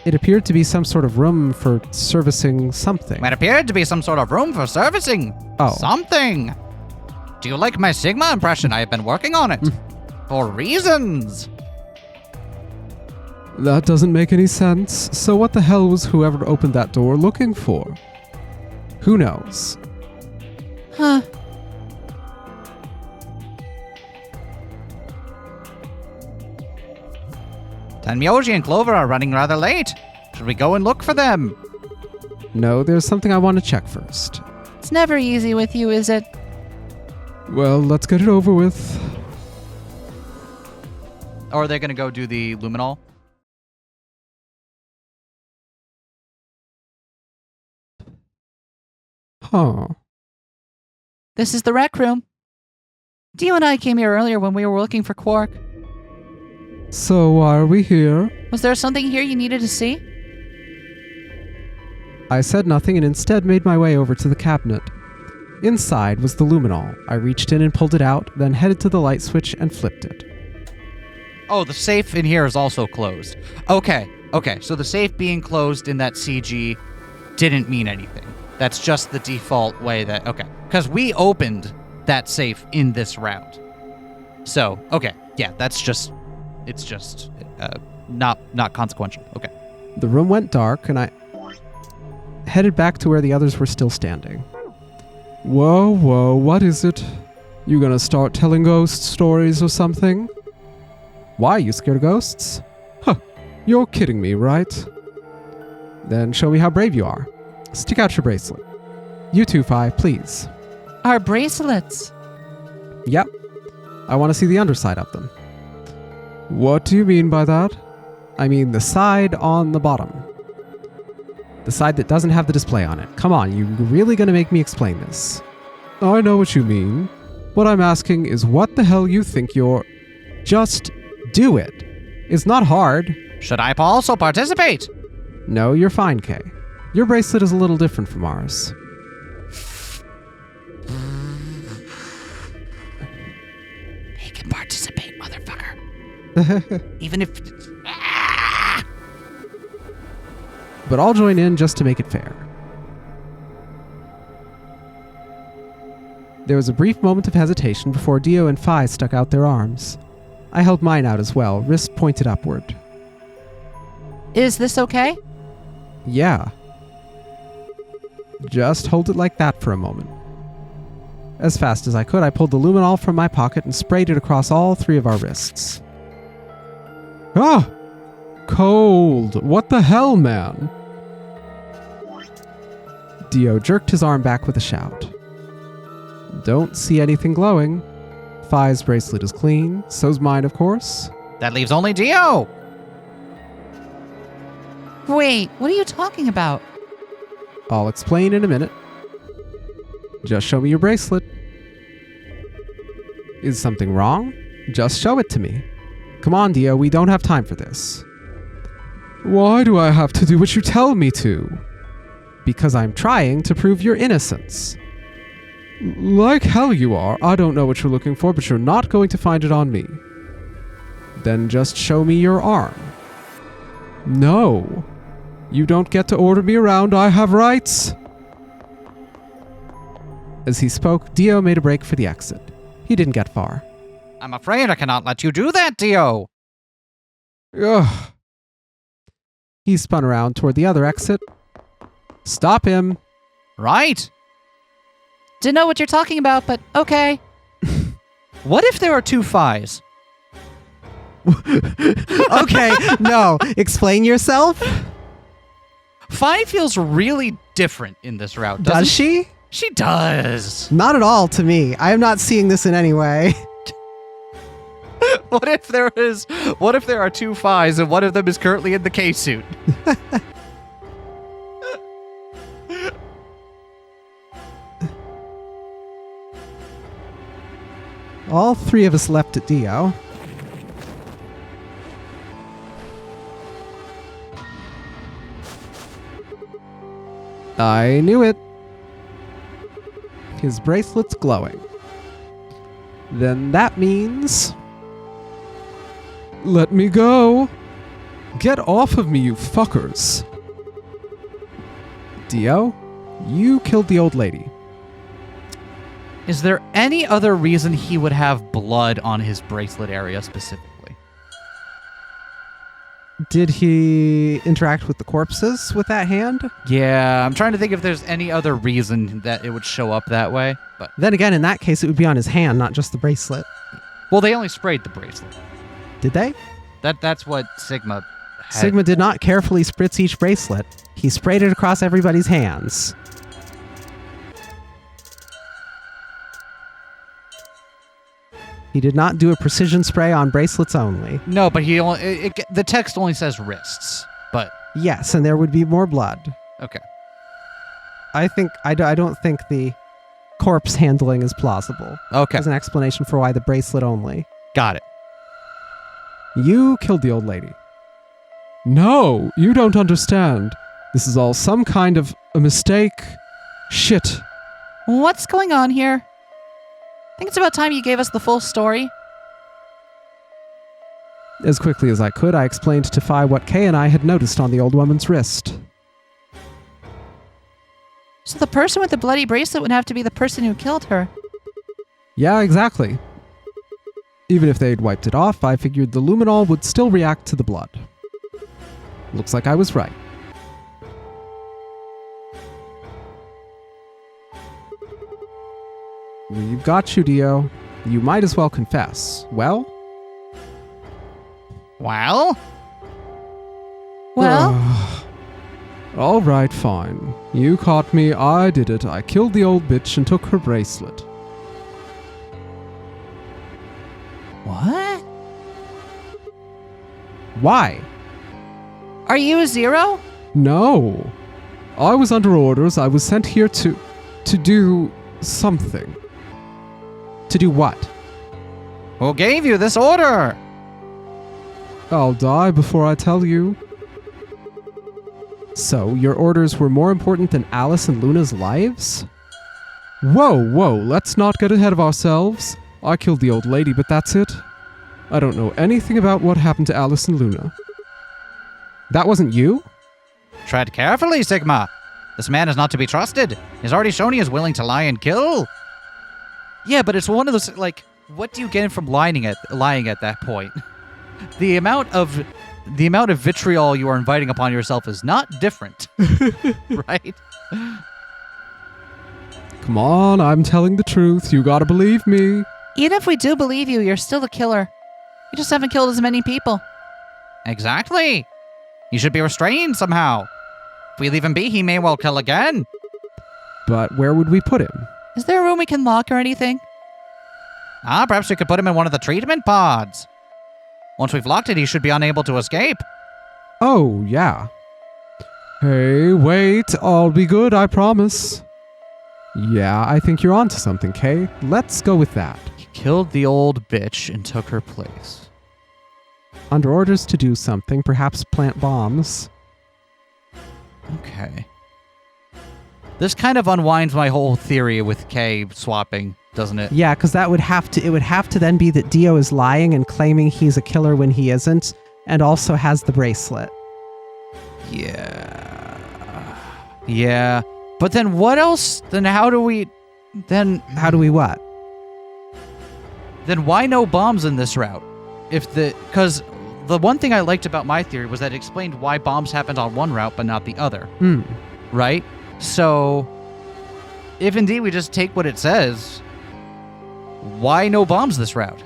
It appeared to be some sort of room for servicing something. It appeared to be some sort of room for servicing. Oh. Something. Do you like my Sigma impression? I have been working on it. For reasons. That doesn't make any sense. So what the hell was whoever opened that door looking for? Who knows? Huh. Tenmyoji and Clover are running rather late. Should we go and look for them? No, there's something I want to check first. It's never easy with you, is it? Well, let's get it over with. Or are they going to go do the luminol? Huh. This is the rec room. Dio and I came here earlier when we were looking for Quark. So why are we here? Was there something here you needed to see? I said nothing and instead made my way over to the cabinet. Inside was the luminol. I reached in and pulled it out, then headed to the light switch and flipped it. Oh, the safe in here is also closed. Okay. So the safe being closed in that CG didn't mean anything. That's just the default way that... Okay. Because we opened that safe in this round. So, okay. Yeah, that's just... It's just not consequential. Okay. The room went dark and I headed back to where the others were still standing. Whoa, what is it? You gonna start telling ghost stories or something? Why, you scared of ghosts? Huh, you're kidding me, right? Then show me how brave you are. Stick out your bracelet. You two, Phi, please. Our bracelets. Yep. I want to see the underside of them. What do you mean by that? I mean the side on the bottom. The side that doesn't have the display on it. Come on, you really gonna make me explain this? I know what you mean. What I'm asking is what the hell you think you're... Just do it. It's not hard. Should I also participate? No, you're fine, Kay. Your bracelet is a little different from ours. He can participate, motherfucker. Even if... But I'll join in just to make it fair. There was a brief moment of hesitation before Dio and Phi stuck out their arms. I held mine out as well, wrist pointed upward. Is this okay? Yeah. Just hold it like that for a moment. As fast as I could, I pulled the luminol from my pocket and sprayed it across all 3 of our wrists. Ah! Cold! What the hell, man? Dio jerked his arm back with a shout. Don't see anything glowing. Phi's bracelet is clean, so's mine, of course. That leaves only Dio. Wait, what are you talking about? I'll explain in a minute. Just show me your bracelet. Is something wrong? Just show it to me. Come on, Dio, we don't have time for this. Why do I have to do what you tell me to? Because I'm trying to prove your innocence. Like hell you are. I don't know what you're looking for, but you're not going to find it on me. Then just show me your arm. No. You don't get to order me around. I have rights. As he spoke, Dio made a break for the exit. He didn't get far. I'm afraid I cannot let you do that, Dio. Ugh. He spun around toward the other exit. Stop him. Right. Didn't know what you're talking about, but okay. What if there are two Phis? Okay, no. Explain yourself. Phi feels really different in this route, Does doesn't she? She does. Not at all to me. I am not seeing this in any way. What if there are two Phis and one of them is currently in the K-suit? All three of us leapt at Dio. I knew it. His bracelet's glowing. Then that means... Let me go. Get off of me, you fuckers. Dio, you killed the old lady. Is there any other reason he would have blood on his bracelet area specifically? Did he interact with the corpses with that hand? Yeah, I'm trying to think if there's any other reason that it would show up that way. But Then again, in that case, it would be on his hand, not just the bracelet. well, they only sprayed the bracelet. Did they? That's what Sigma had. Sigma did not carefully spritz each bracelet. He sprayed it across everybody's hands. He did not do a precision spray on bracelets only. No, but he only the text only says wrists. But Yes, and there would be more blood. okay. I don't think the corpse handling is plausible. Okay. As an explanation for why the bracelet only. Got it. You killed the old lady. No, you don't understand. This is all some kind of a mistake. Shit. What's going on here? I think it's about time you gave us the full story. As quickly as I could, I explained to Phi what Kay and I had noticed on the old woman's wrist. So the person with the bloody bracelet would have to be the person who killed her. Yeah, exactly. Even if they'd wiped it off, I figured the luminol would still react to the blood. Looks like I was right. We've got you, Dio. You might as well confess. Well? Well, Well, All right, fine. You caught me, I did it. I killed the old bitch and took her bracelet. what? Why? Are you a zero? No. I was under orders. I was sent here to do something. To do what? who gave you this order? I'll die before I tell you. So, your orders were more important than Alice and Luna's lives? Whoa, let's not get ahead of ourselves. I killed the old lady, but that's it. I don't know anything about what happened to Alice and Luna. That wasn't you? Tread carefully, Sigma. This man is not to be trusted. He's already shown he is willing to lie and kill. Yeah, but it's one of those, like, what do you get from lying at that point? The amount of vitriol you are inviting upon yourself is not different, right? Come on, I'm telling the truth. You gotta believe me. Even if we do believe you, you're still the killer. You just haven't killed as many people. Exactly. He should be restrained somehow. If we leave him be, he may well kill again. But where would we put him? Is there a room we can lock or anything? Perhaps we could put him in one of the treatment pods. Once we've locked it, he should be unable to escape. Oh, yeah. Hey, wait. I'll be good, I promise. Yeah, I think you're onto something, Kay. Let's go with that. Killed the old bitch and took her place. Under orders to do something, perhaps plant bombs. Okay. This kind of unwinds my whole theory with K swapping, doesn't it? Yeah, because it would have to then be that Dio is lying and claiming he's a killer when he isn't, and also has the bracelet. Yeah. Yeah. But then what else? Then how do we what? Then why no bombs in this route? Because the one thing I liked about my theory was that it explained why bombs happened on one route but not the other. Right? So, if indeed we just take what it says, why no bombs this route?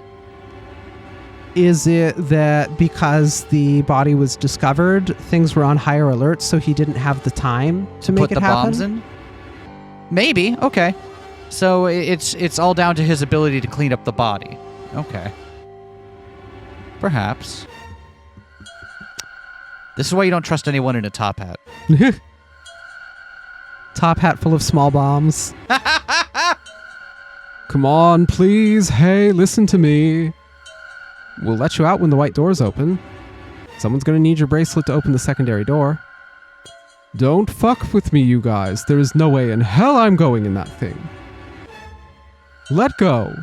Is it that because the body was discovered, things were on higher alert, so he didn't have the time to make it happen? Put the bombs in? Maybe. Okay. So it's all down to his ability to clean up the body. Okay. Perhaps. This is why you don't trust anyone in a top hat. Top hat full of small bombs. Come on, please. Hey, listen to me. We'll let you out when the white doors open. Someone's gonna need your bracelet to open the secondary door. Don't fuck with me, you guys. There is no way in hell I'm going in that thing. Let go.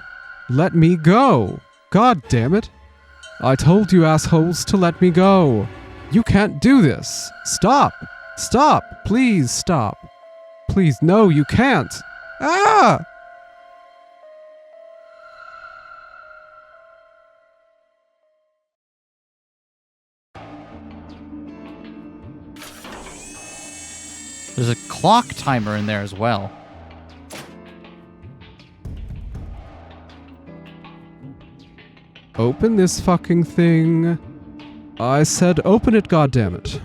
Let me go. God damn it. I told you assholes to let me go. You can't do this. Stop. Stop. Please stop. Please, no, you can't. Ah! There's a clock timer in there as well. Open this fucking thing. I said open it, goddammit.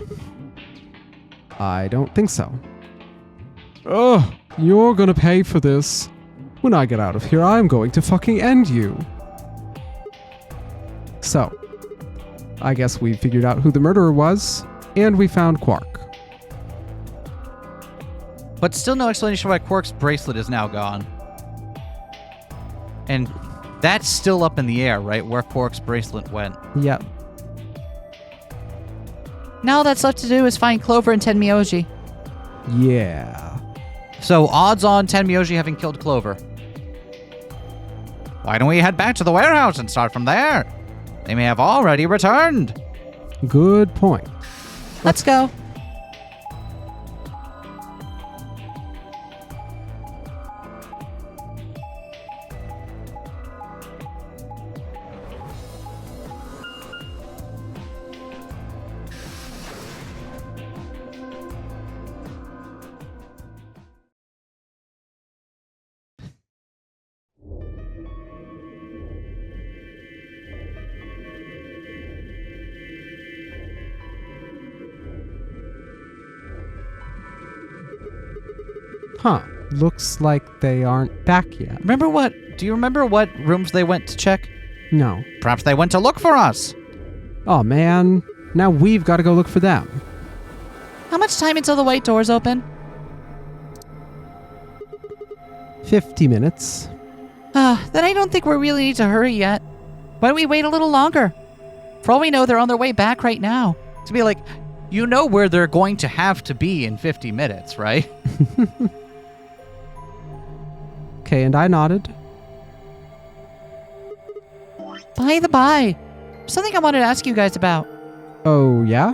I don't think so. Ugh, you're gonna pay for this. When I get out of here, I'm going to fucking end you. So, I guess we figured out who the murderer was, and we found Quark. But still no explanation why Quark's bracelet is now gone. And that's still up in the air, right? Where Quark's bracelet went. Yep. Now all that's left to do is find Clover and Tenmyoji. Yeah. So odds on Tenmyoji having killed Clover. Why don't we head back to the warehouse and start from there? They may have already returned. Good point. Let's go. Huh. Looks like they aren't back yet. Do you remember what rooms they went to check? No. Perhaps they went to look for us. Oh, man. Now we've got to go look for them. How much time until the white doors open? 50 minutes. Then I don't think we really need to hurry yet. Why don't we wait a little longer? For all we know, they're on their way back right now. To be like, you know where they're going to have to be in 50 minutes, right? Okay, and I nodded. By the by, something I wanted to ask you guys about. Oh, yeah?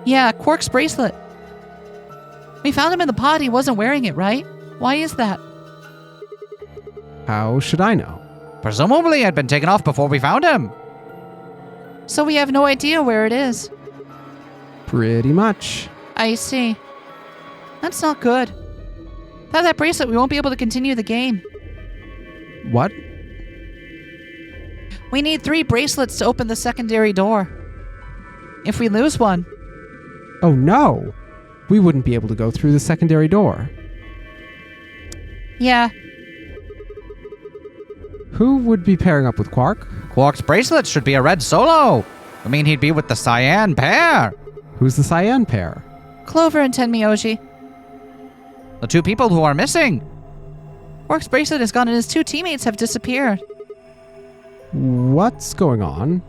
Yeah, Quark's bracelet. We found him in the pod. He wasn't wearing it, right? Why is that? How should I know? Presumably it had been taken off before we found him. So we have no idea where it is. Pretty much. I see. That's not good. Without that bracelet, we won't be able to continue the game. What? We need 3 bracelets to open the secondary door. If we lose one... Oh no! We wouldn't be able to go through the secondary door. Yeah. Who would be pairing up with Quark? Quark's bracelet should be a red solo. I mean, he'd be with the cyan pair. Who's the cyan pair? Clover and Tenmyoji. The 2 people who are missing. Quark's bracelet is gone and his 2 teammates have disappeared. What's going on?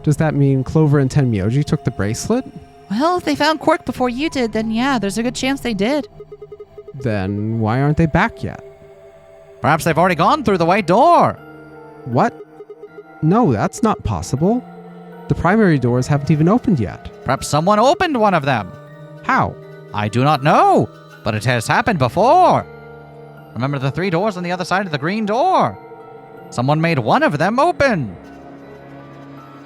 Does that mean Clover and Tenmyoji took the bracelet? Well, if they found Quark before you did, then yeah, there's a good chance they did. Then why aren't they back yet? Perhaps they've already gone through the white door. What? No, that's not possible. The primary doors haven't even opened yet. Perhaps someone opened one of them. How? I do not know, but it has happened before. Remember the 3 doors on the other side of the green door? Someone made one of them open.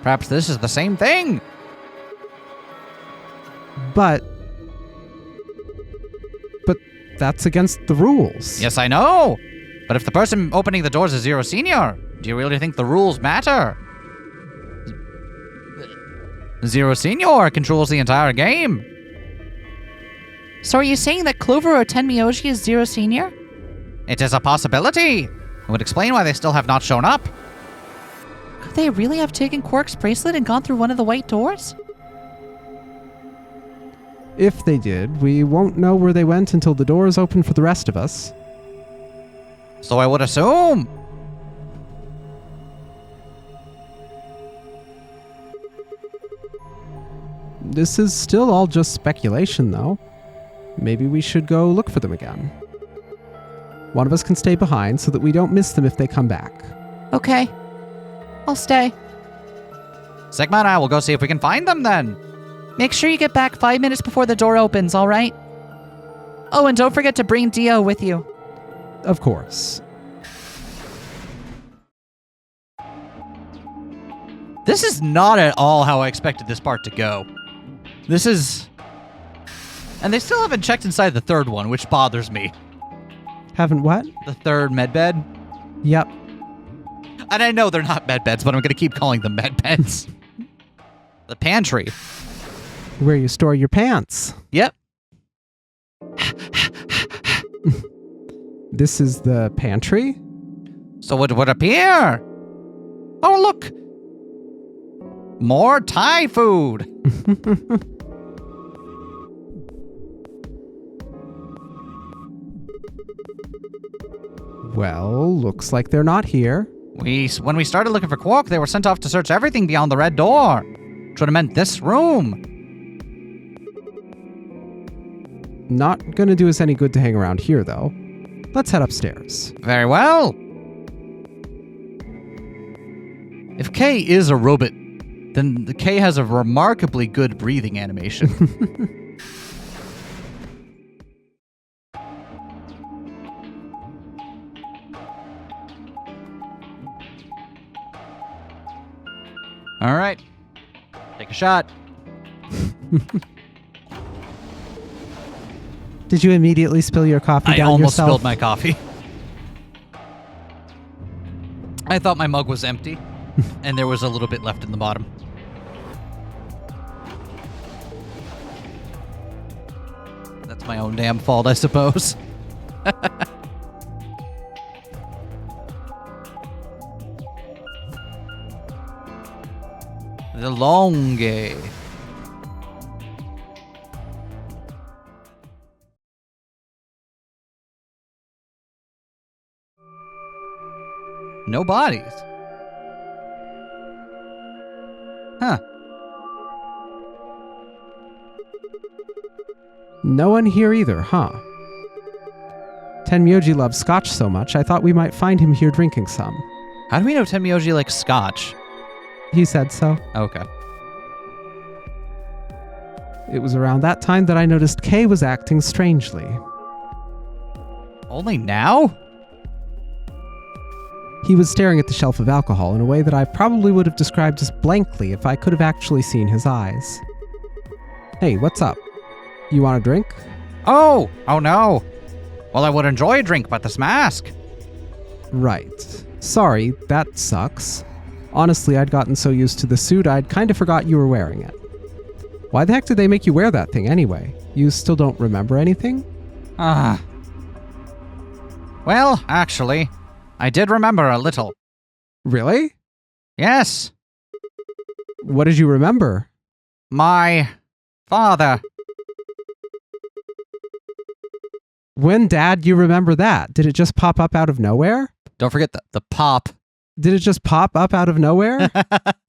Perhaps this is the same thing. But that's against the rules. Yes, I know. But if the person opening the doors is Zero Senior, do you really think the rules matter? Zero Senior controls the entire game. So are you saying that Clover or Tenmyoji is Zero Senior? It is a possibility. It would explain why they still have not shown up. Could they really have taken Quark's bracelet and gone through one of the white doors? If they did, we won't know where they went until the doors open for the rest of us. So I would assume. This is still all just speculation, though. Maybe we should go look for them again. One of us can stay behind so that we don't miss them if they come back. Okay. I'll stay. Sigma and I will go see if we can find them then. Make sure you get back 5 minutes before the door opens, all right? Oh, and don't forget to bring Dio with you. Of course. This is not at all how I expected this part to go. This is... And they still haven't checked inside the 3rd one, which bothers me. Haven't what? The 3rd medbed. Yep. And I know they're not medbeds, but I'm going to keep calling them medbeds. The pantry. Where you store your pants. Yep. This is the pantry? So it would appear. Oh, look. More Thai food. Well, looks like they're not here. When we started looking for Quark, they were sent off to search everything beyond the red door. Which would have meant this room. Not gonna do us any good to hang around here, though. Let's head upstairs. Very well. If K is a robot, then the K has a remarkably good breathing animation. All right. Take a shot. Did you immediately spill your coffee I down almost yourself? spilled my coffee. I thought my mug was empty, and there was a little bit left in the bottom. That's my own damn fault, I suppose. The longe. No bodies. Huh. No one here either, huh? Tenmyoji loves scotch so much, I thought we might find him here drinking some. How do we know Tenmyoji likes scotch? He said so. Okay. It was around that time that I noticed Kay was acting strangely. Only now? He was staring at the shelf of alcohol in a way that I probably would have described as blankly if I could have actually seen his eyes. Hey, what's up? You want a drink? Oh no. Well, I would enjoy a drink, but this mask. Right. Sorry, that sucks. Honestly, I'd gotten so used to the suit, I'd kind of forgot you were wearing it. Why the heck did they make you wear that thing anyway? You still don't remember anything? Well, actually, I did remember a little. Really? Yes. What did you remember? My father. When, Dad, you remember that? Did it just pop up out of nowhere? Don't forget the pop. Did it just pop up out of nowhere?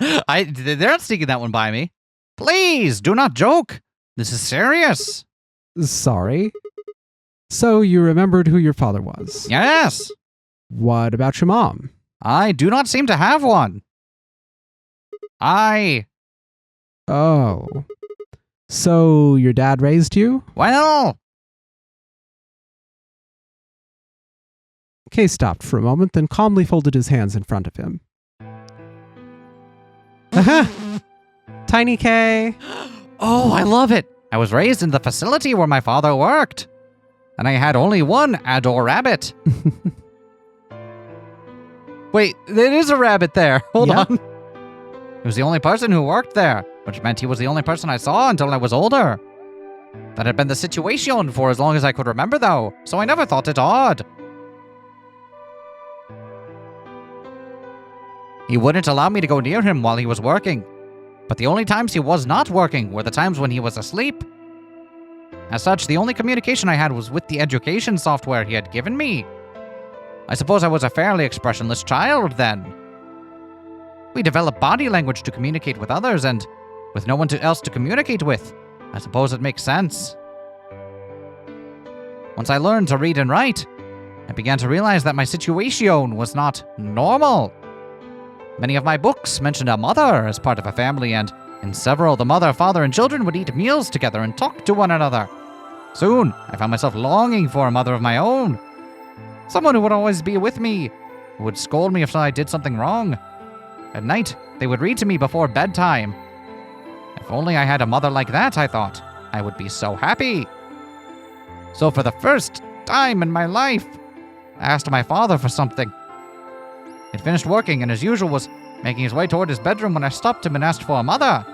They're not sneaking that one by me. Please, do not joke. This is serious. Sorry. So you remembered who your father was? Yes. What about your mom? I do not seem to have one. Oh. So your dad raised you? Well, Kay stopped for a moment, then calmly folded his hands in front of him. Tiny Kay! oh, I love it. I was raised in the facility where my father worked. And I had only one Adore rabbit. Wait, there is a rabbit there. Hold Yep. on. He was the only person who worked there, which meant he was the only person I saw until I was older. That had been the situation for as long as I could remember, though, so I never thought it odd. He wouldn't allow me to go near him while he was working, but the only times he was not working were the times when he was asleep. As such, the only communication I had was with the education software he had given me. I suppose I was a fairly expressionless child then. We developed body language to communicate with others, and with no one else to communicate with, I suppose it makes sense. Once I learned to read and write, I began to realize that my situation was not normal. Many of my books mentioned a mother as part of a family, and in several, the mother, father, and children would eat meals together and talk to one another. Soon, I found myself longing for a mother of my own. Someone who would always be with me, who would scold me if I did something wrong. At night, they would read to me before bedtime. If only I had a mother like that, I thought, I would be so happy. So for the first time in my life, I asked my father for something. He'd finished working and as usual was making his way toward his bedroom when I stopped him and asked for a mother.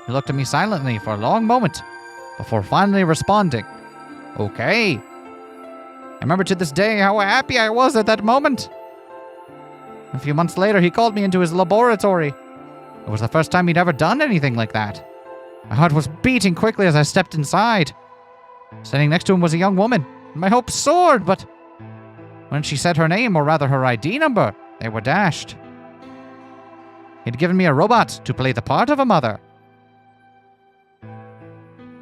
He looked at me silently for a long moment before finally responding, "Okay." I remember to this day how happy I was at that moment. A few months later, he called me into his laboratory. It was the first time he'd ever done anything like that. My heart was beating quickly as I stepped inside. Standing next to him was a young woman, and my hopes soared, but when she said her name, or rather her ID number, they were dashed. He'd given me a robot to play the part of a mother.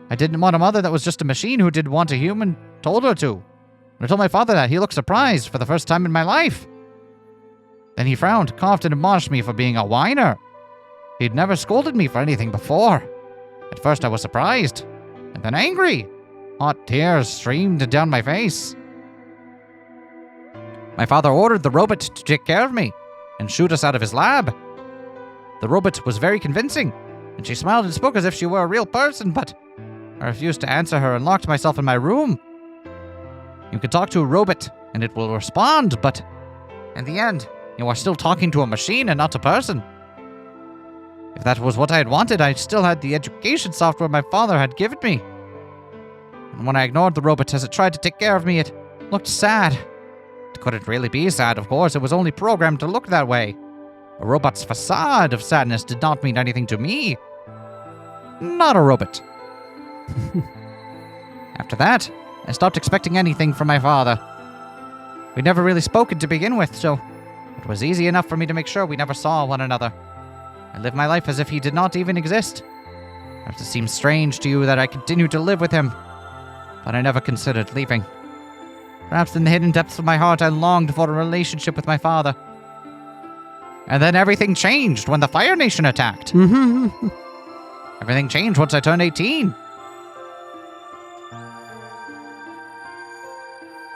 I didn't want a mother that was just a machine who did want a human told her to. When I told my father that, he looked surprised for the first time in my life. Then he frowned, coughed, and admonished me for being a whiner. He'd never scolded me for anything before. At first I was surprised, and then angry. Hot tears streamed down my face. My father ordered the robot to take care of me and shoot us out of his lab. The robot was very convincing, and she smiled and spoke as if she were a real person, but I refused to answer her and locked myself in my room. You can talk to a robot, and it will respond, but in the end, you are still talking to a machine and not a person. If that was what I had wanted, I still had the education software my father had given me. And when I ignored the robot as it tried to take care of me, it looked sad. It couldn't really be sad, of course. It was only programmed to look that way. A robot's facade of sadness did not mean anything to me. Not a robot. After that, I stopped expecting anything from my father. We'd never really spoken to begin with, so it was easy enough for me to make sure we never saw one another. I lived my life as if he did not even exist. Perhaps it seems strange to you that I continued to live with him, but I never considered leaving. Perhaps in the hidden depths of my heart I longed for a relationship with my father. And then everything changed when the Fire Nation attacked. Everything changed once I turned 18.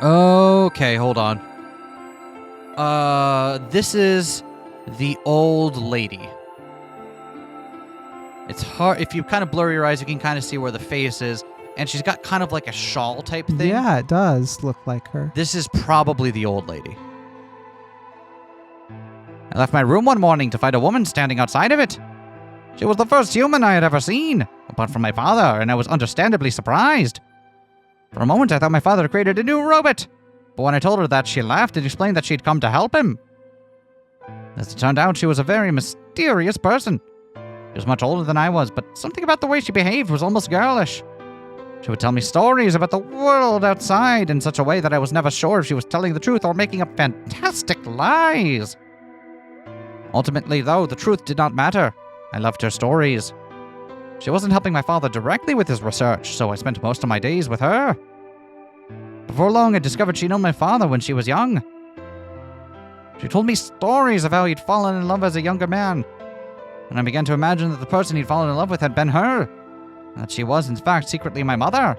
Okay, hold on. This is the old lady. It's hard, if you kind of blur your eyes, you can kind of see where the face is. And she's got kind of like a shawl type thing. Yeah, it does look like her. This is probably the old lady. I left my room one morning to find a woman standing outside of it. She was the first human I had ever seen, apart from my father, and I was understandably surprised. For a moment, I thought my father had created a new robot, but when I told her that, she laughed and explained that she'd come to help him. As it turned out, she was a very mysterious person. She was much older than I was, but something about the way she behaved was almost girlish. She would tell me stories about the world outside in such a way that I was never sure if she was telling the truth or making up fantastic lies. Ultimately, though, the truth did not matter. I loved her stories. She wasn't helping my father directly with his research, so I spent most of my days with her. Before long, I discovered she'd known my father when she was young. She told me stories of how he'd fallen in love as a younger man, and I began to imagine that the person he'd fallen in love with had been her, and that she was, in fact, secretly my mother.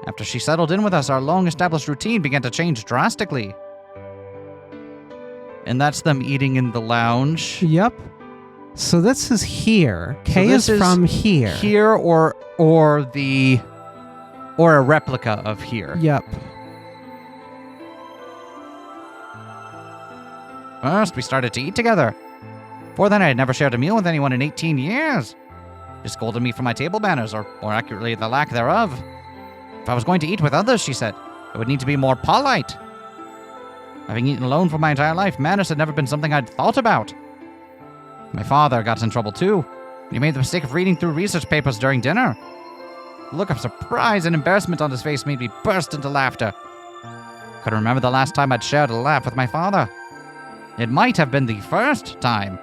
After she settled in with us, our long-established routine began to change drastically. And that's them eating in the lounge. Yep. So this is here. K this is from here. Here or a replica of here. Yep. First, we started to eat together. Before then, I had never shared a meal with anyone in 18 years. She scolded me for my table manners, or more accurately, the lack thereof. If I was going to eat with others, she said, I would need to be more polite. Having eaten alone for my entire life, manners had never been something I'd thought about. My father got in trouble too. He made the mistake of reading through research papers during dinner. The look of surprise and embarrassment on his face made me burst into laughter. I couldn't remember the last time I'd shared a laugh with my father. It might have been the first time.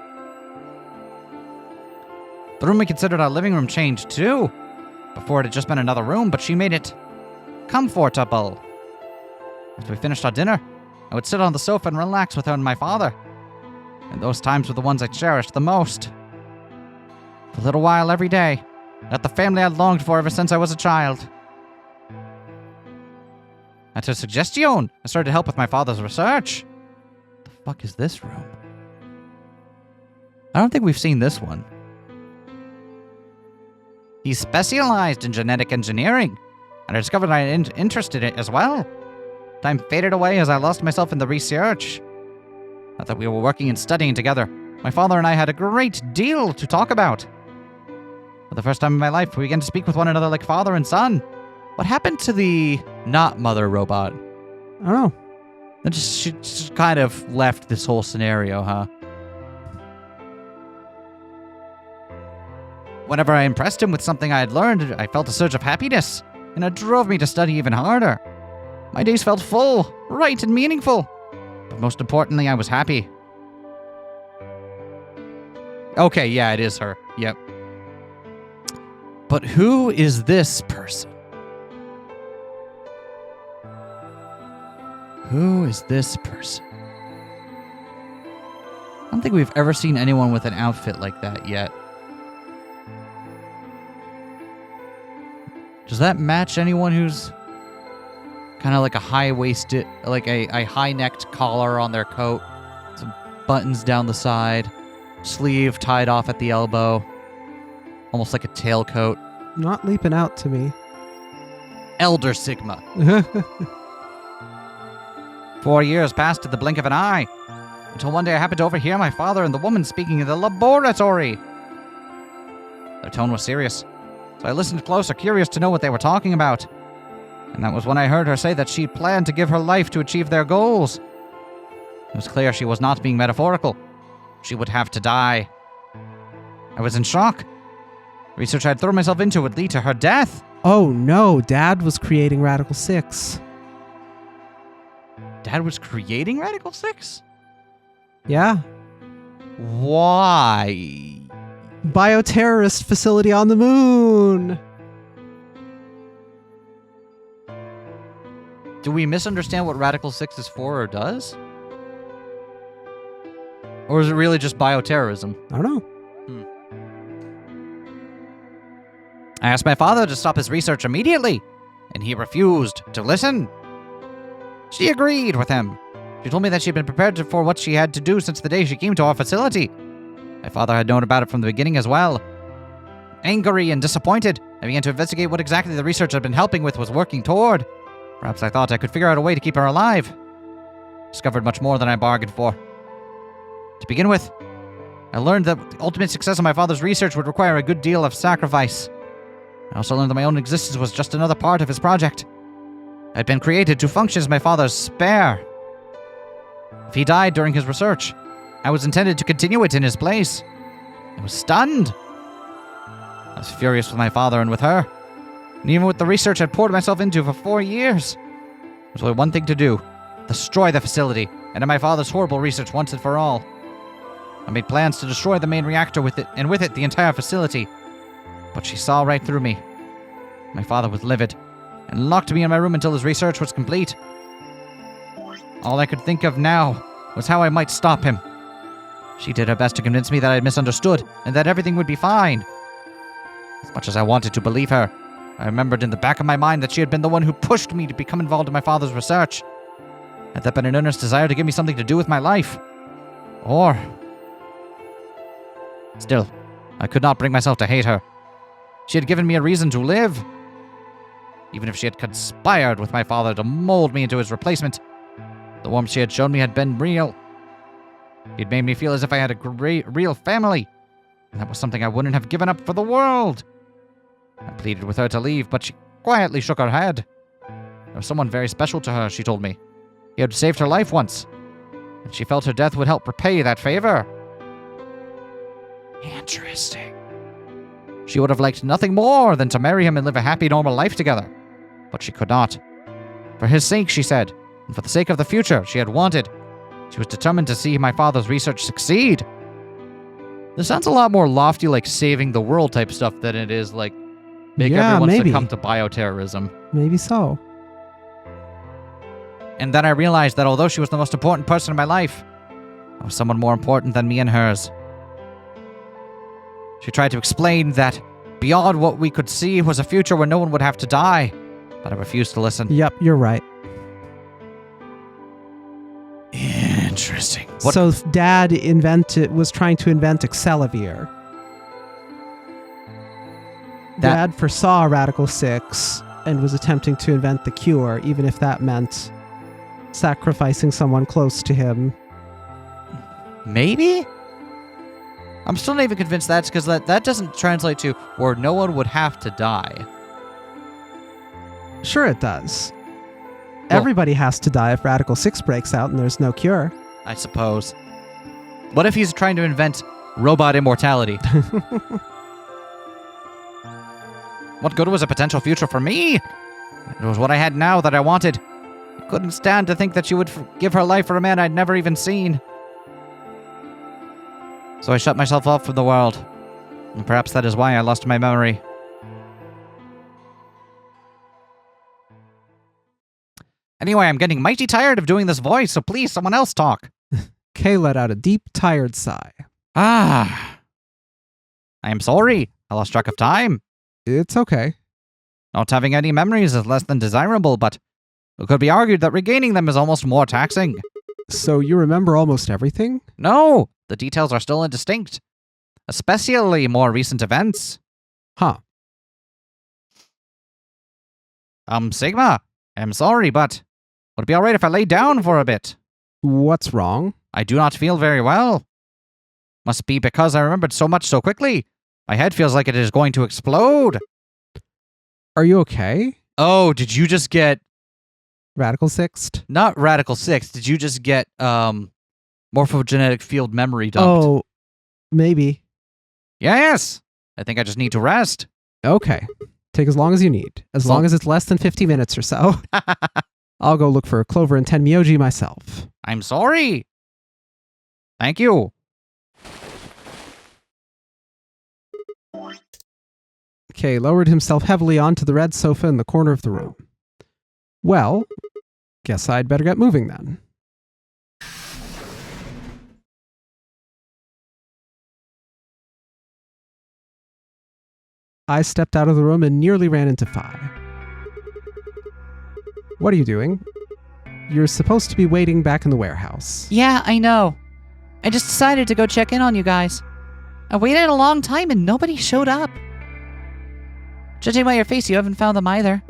The room we considered our living room changed too. Before it had just been another room, but she made it comfortable. After we finished our dinner, I would sit on the sofa and relax with her and my father. And those times were the ones I cherished the most. For a little while every day, at the family I'd longed for ever since I was a child. At her suggestion, I started to help with my father's research. The fuck is this room? I don't think we've seen this one. He specialized in genetic engineering, and I discovered I had interest in it as well. Time faded away as I lost myself in the research. Not that we were working and studying together. My father and I had a great deal to talk about. For the first time in my life, we began to speak with one another like father and son. What happened to the not mother robot? I don't know. She just kind of left this whole scenario, huh? Whenever I impressed him with something I had learned, I felt a surge of happiness, and it drove me to study even harder. My days felt full, right, and meaningful. But most importantly, I was happy. Okay, yeah, it is her. Yep. But who is this person? Who is this person? I don't think we've ever seen anyone with an outfit like that yet. Does that match anyone who's kind of like a high-waisted, like a high-necked collar on their coat, some buttons down the side, sleeve tied off at the elbow, almost like a tailcoat? Not leaping out to me. Elder Sigma. 4 years passed in the blink of an eye, until one day I happened to overhear my father and the woman speaking in the laboratory. Their tone was serious, so I listened closer, curious to know what they were talking about. And that was when I heard her say that she planned to give her life to achieve their goals. It was clear she was not being metaphorical. She would have to die. I was in shock. Research I'd thrown myself into would lead to her death. Oh no, Dad was creating Radical 6. Dad was creating Radical 6? Yeah. Why? Bioterrorist facility on the moon. Do we misunderstand what Radical 6 is for or does? Or is it really just bioterrorism? I don't know. I asked my father to stop his research immediately, and he refused to listen. She agreed with him. She told me that she'd been prepared for what she had to do since the day she came to our facility. My father had known about it from the beginning as well. Angry and disappointed, I began to investigate what exactly the research I'd been helping with was working toward. Perhaps I thought I could figure out a way to keep her alive. Discovered much more than I bargained for. To begin with, I learned that the ultimate success of my father's research would require a good deal of sacrifice. I also learned that my own existence was just another part of his project. I had been created to function as my father's spare. If he died during his research, I was intended to continue it in his place. I was stunned. I was furious with my father and with her. And even with the research I'd poured myself into for 4 years, there's only one thing to do. Destroy the facility, and end my father's horrible research once and for all. I made plans to destroy the main reactor with it, and with it the entire facility. But she saw right through me. My father was livid, and locked me in my room until his research was complete. All I could think of now was how I might stop him. She did her best to convince me that I had misunderstood, and that everything would be fine. As much as I wanted to believe her, I remembered in the back of my mind that she had been the one who pushed me to become involved in my father's research. Had that been an earnest desire to give me something to do with my life? Or... Still, I could not bring myself to hate her. She had given me a reason to live. Even if she had conspired with my father to mold me into his replacement, the warmth she had shown me had been real. It made me feel as if I had a great, real family, and that was something I wouldn't have given up for the world. I pleaded with her to leave, but she quietly shook her head. There was someone very special to her, she told me. He had saved her life once, and she felt her death would help repay that favor. Interesting. She would have liked nothing more than to marry him and live a happy, normal life together. But she could not. For his sake, she said, and for the sake of the future she had wanted, she was determined to see my father's research succeed. This sounds a lot more lofty, like saving the world type stuff, than it is like make everyone succumb to bioterrorism. Maybe so. And then I realized that although she was the most important person in my life, I was someone more important than me and hers. She tried to explain that beyond what we could see was a future where no one would have to die, but I refused to listen. Yep, you're right. Interesting. So Dad was trying to invent Excelivir. Dad foresaw Radical 6 and was attempting to invent the cure, even if that meant sacrificing someone close to him. Maybe? I'm still not even convinced that's because that doesn't translate to where no one would have to die. Sure it does. Everybody has to die if Radical 6 breaks out and there's no cure. I suppose. What if he's trying to invent robot immortality? What good was a potential future for me? It was what I had now that I wanted. I couldn't stand to think that she would give her life for a man I'd never even seen. So I shut myself off from the world. And perhaps that is why I lost my memory. Anyway, I'm getting mighty tired of doing this voice, so please, someone else talk. Kay let out a deep, tired sigh. I am sorry. I lost track of time. It's okay. Not having any memories is less than desirable, but it could be argued that regaining them is almost more taxing. So you remember almost everything? No, the details are still indistinct. Especially more recent events. Huh. Sigma, I'm sorry, but would it be alright if I lay down for a bit? What's wrong? I do not feel very well. Must be because I remembered so much so quickly. My head feels like it is going to explode. Are you okay? Oh, did you just get... Radical 6'd? Not Radical 6. Did you just get morphogenetic field memory dumped? Oh, maybe. Yes. I think I just need to rest. Okay. Take as long as you need. As long as it's less than 50 minutes or so. I'll go look for Clover and Tenmyoji myself. I'm sorry. Thank you. Kay lowered himself heavily onto the red sofa in the corner of the room. Well, guess I'd better get moving then. I stepped out of the room and nearly ran into Phi. What are you doing? You're supposed to be waiting back in the warehouse. Yeah, I know. I just decided to go check in on you guys. I waited a long time and nobody showed up. Judging by your face, you haven't found them either.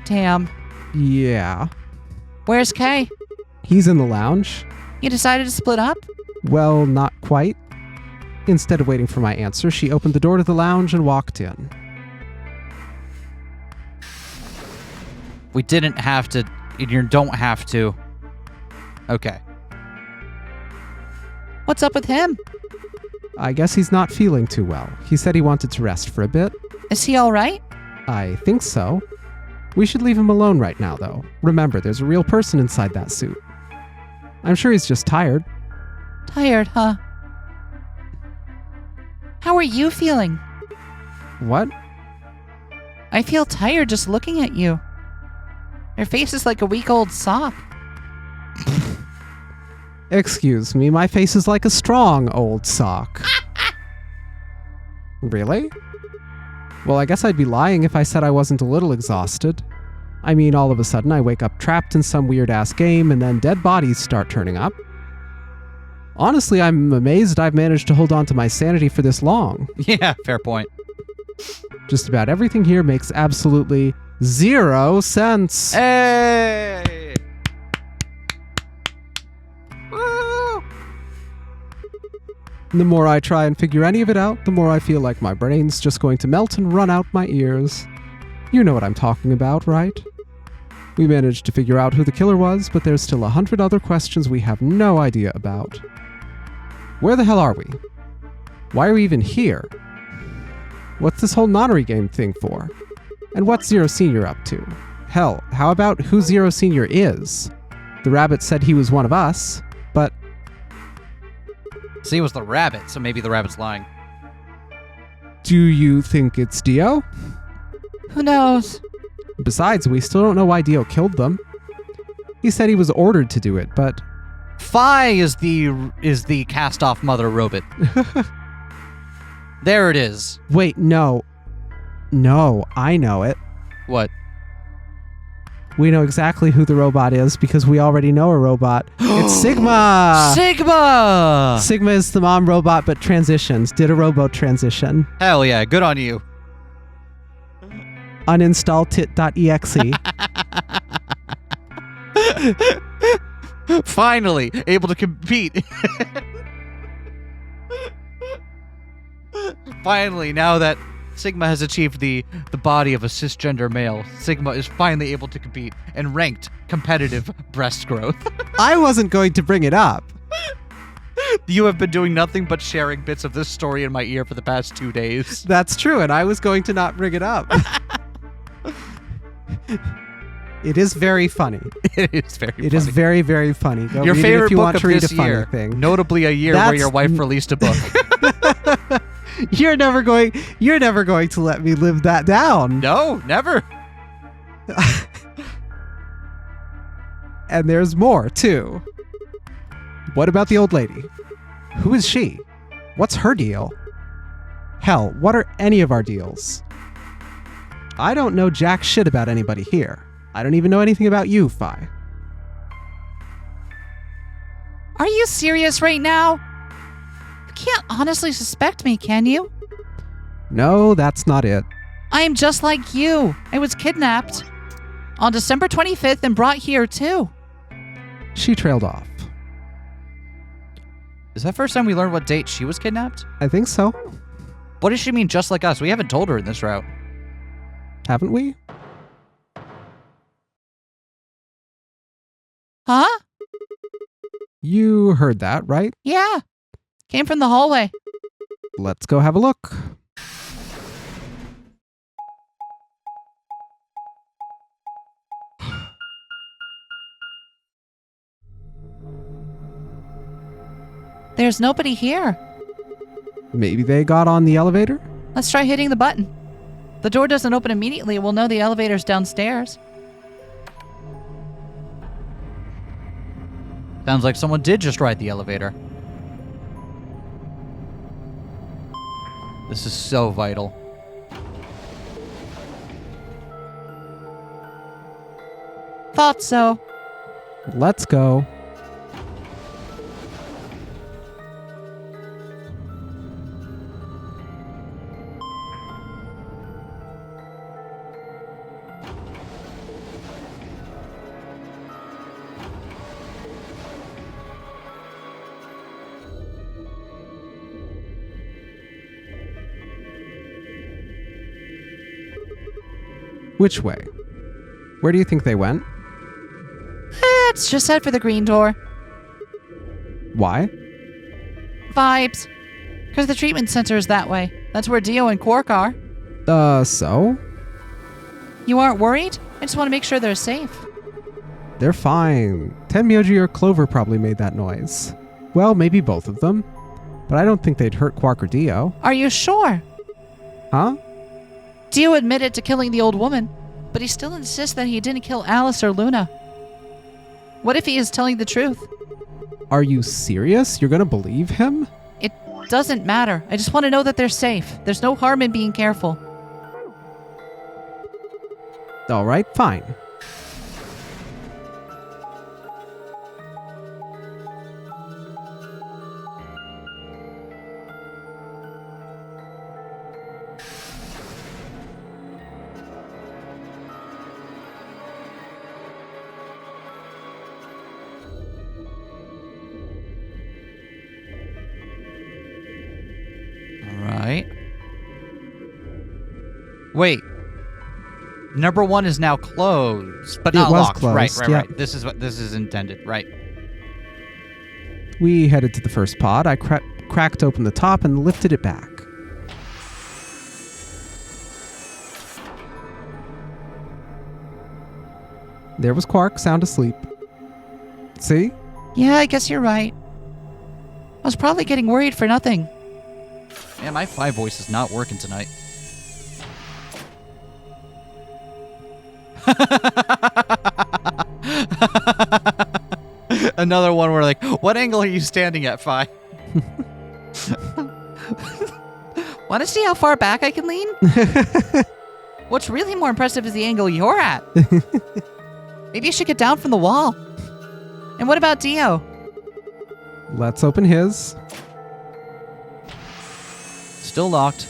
Damn. Yeah. Where's Kay? He's in the lounge. You decided to split up? Well, not quite. Instead of waiting for my answer, she opened the door to the lounge and walked in. We didn't have to. You don't have to. Okay. What's up with him? I guess he's not feeling too well. He said he wanted to rest for a bit. Is he alright? I think so. We should leave him alone right now, though. Remember, there's a real person inside that suit. I'm sure he's just tired. Tired, huh? How are you feeling? What? I feel tired just looking at you. Your face is like a week-old sock. Excuse me, my face is like a strong old sock. Really? Well, I guess I'd be lying if I said I wasn't a little exhausted. I mean, all of a sudden I wake up trapped in some weird-ass game and then dead bodies start turning up. Honestly, I'm amazed I've managed to hold on to my sanity for this long. Yeah, fair point. Just about everything here makes absolutely 0 sense. Hey! Woo! The more I try and figure any of it out, the more I feel like my brain's just going to melt and run out my ears. You know what I'm talking about, right? We managed to figure out who the killer was, but there's still 100 other questions we have no idea about. Where the hell are we? Why are we even here? What's this whole Nonary Game thing for? And what's Zero Senior up to? Hell, how about who Zero Senior is? The rabbit said he was one of us, but See, it was the rabbit, so maybe the rabbit's lying. do you think it's Dio? Who knows? Besides, we still don't know why Dio killed them. He said he was ordered to do it, but Phi is the cast-off mother robot. There it is. wait, no. No, I know it. What? We know exactly who the robot is because we already know a robot. It's Sigma! Sigma! Sigma is the mom robot but transitions. Did a robo transition. Hell yeah, good on you. Uninstall tit.exe. Finally, able to compete. Finally, now that Sigma has achieved the body of a cisgender male, Sigma is finally able to compete in ranked competitive breast growth. I wasn't going to bring it up. You have been doing nothing but sharing bits of this story in my ear for the past 2 days. That's true, and I was going to not bring it up. It is very funny. It is very funny. It is very, very funny. Go Your read it favorite if you book want of to read this a funny year. thing. Notably a year where That's your wife released a book. You're never going to let me live that down. No, never. And there's more, too. What about the old lady? Who is she? What's her deal? Hell, what are any of our deals? I don't know jack shit about anybody here. I don't even know anything about you, Phi. Are you serious right now? You can't honestly suspect me, can you? No, that's not it. I am just like you. I was kidnapped on December 25th and brought here too. She trailed off. Is that first time we learned what date she was kidnapped? I think so. What does she mean just like us? We haven't told her in this route. Haven't we? Huh? You heard that, right? Yeah. Came from the hallway. Let's go have a look. There's nobody here. Maybe they got on the elevator? Let's try hitting the button. The door doesn't open immediately. We'll know the elevator's downstairs. Sounds like someone did just ride the elevator. This is so vital. Thought so. Let's go. Which way? Where do you think they went? Let's just head for the green door. Why? Vibes. Because the treatment center is that way. That's where Dio and Quark are. So? You aren't worried? I just want to make sure they're safe. They're fine. Tenmyoji or Clover probably made that noise. Well, maybe both of them. But I don't think they'd hurt Quark or Dio. Are you sure? Huh? Dio admitted to killing the old woman, but he still insists that he didn't kill Alice or Luna. What if he is telling the truth? Are you serious? You're gonna believe him? It doesn't matter. I just want to know that they're safe. There's no harm in being careful. Alright, fine. Right. Wait. Number 1 is now closed, but not was locked. closed, Right. yeah. This is what this is intended. Right. We headed to the first pod. I cracked open the top and lifted it back. There was Quark, sound asleep. See? Yeah, I guess you're right. I was probably getting worried for nothing. Man, my 5 voice is not working tonight. Another one where like, what angle are you standing at, Fi? Want to see how far back I can lean? What's really more impressive is the angle you're at. Maybe you should get down from the wall. And what about Dio? Let's open his. Still locked.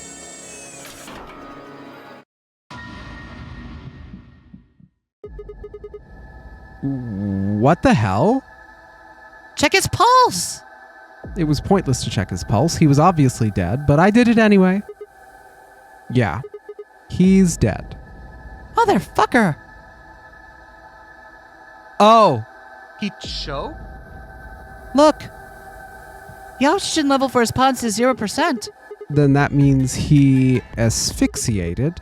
What the hell? Check his pulse! It was pointless to check his pulse. He was obviously dead, but I did it anyway. Yeah, he's dead. Motherfucker! Oh, he choked? Look! The oxygen level for his pods is 0%. Then that means he asphyxiated.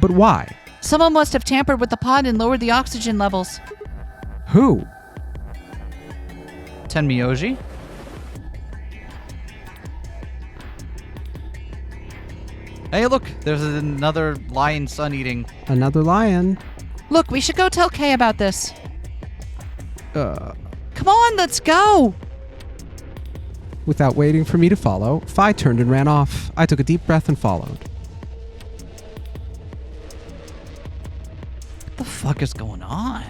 But why? Someone must have tampered with the pod and lowered the oxygen levels. Who? Tenmyoji? Hey, look, there's another lion sun eating. Another lion. Look, we should go tell Kay about this. Come on, let's go! Without waiting for me to follow, Phi turned and ran off. I took a deep breath and followed. What the fuck is going on?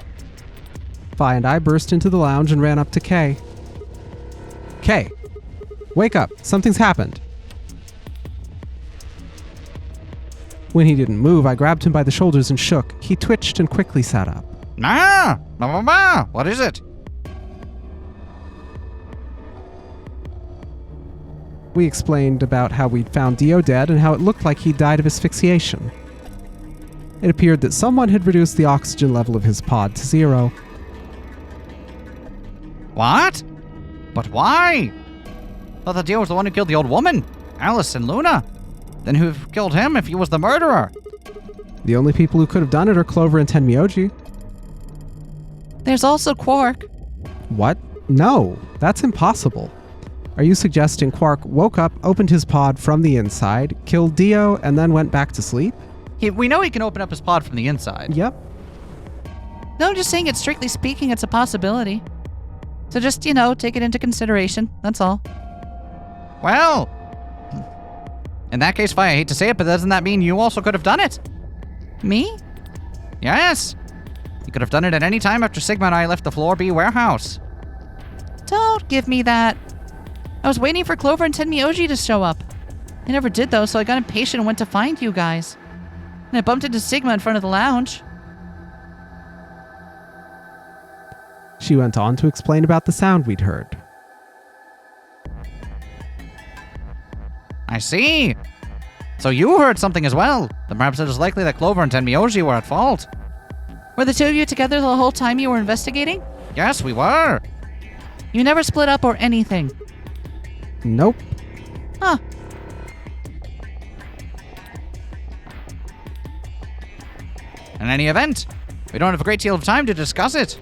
Phi and I burst into the lounge and ran up to Kay. Kay, wake up. Something's happened. When he didn't move, I grabbed him by the shoulders and shook. He twitched and quickly sat up. What is it? We explained about how we'd found Dio dead and how it looked like he died of asphyxiation. It appeared that someone had reduced the oxygen level of his pod to 0. What? But why? Thought that Dio was the one who killed the old woman, Alice and Luna. Then who killed him if he was the murderer? The only people who could have done it are Clover and Tenmyoji. There's also Quark. What? No, that's impossible. Are you suggesting Quark woke up, opened his pod from the inside, killed Dio, and then went back to sleep? We know he can open up his pod from the inside. Yep. No, I'm just saying it strictly speaking, it's a possibility. So just, take it into consideration. That's all. Well, in that case, Fi, I hate to say it, but doesn't that mean you also could have done it? Me? Yes. You could have done it at any time after Sigma and I left the Floor B warehouse. Don't give me that. I was waiting for Clover and Tenmyoji to show up. They never did though, so I got impatient and went to find you guys. And I bumped into Sigma in front of the lounge. She went on to explain about the sound we'd heard. I see. So you heard something as well. Then perhaps it is likely that Clover and Tenmyoji were at fault. Were the two of you together the whole time you were investigating? Yes, we were. You never split up or anything. Nope. In any event, we don't have a great deal of time to discuss it.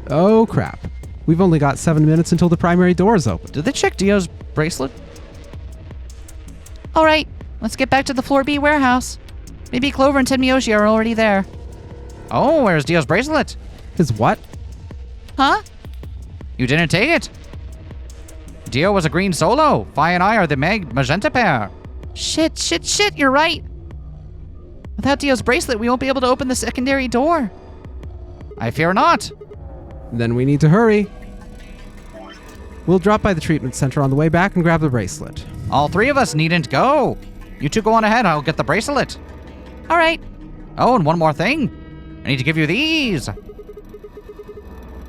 Oh, crap. We've only got 7 minutes until the primary doors open. Did they check Dio's bracelet? All right, let's get back to the Floor B warehouse. Maybe Clover and Tenmyoshi are already there. Oh, where's Dio's bracelet? His what? Huh? You didn't take it. Dio was a green solo. Phi and I are the magenta pair. Shit, you're right. Without Dio's bracelet, we won't be able to open the secondary door. I fear not. Then we need to hurry. We'll drop by the treatment center on the way back and grab the bracelet. All three of us needn't go. You two go on ahead, I'll get the bracelet. All right. Oh, and one more thing. I need to give you these.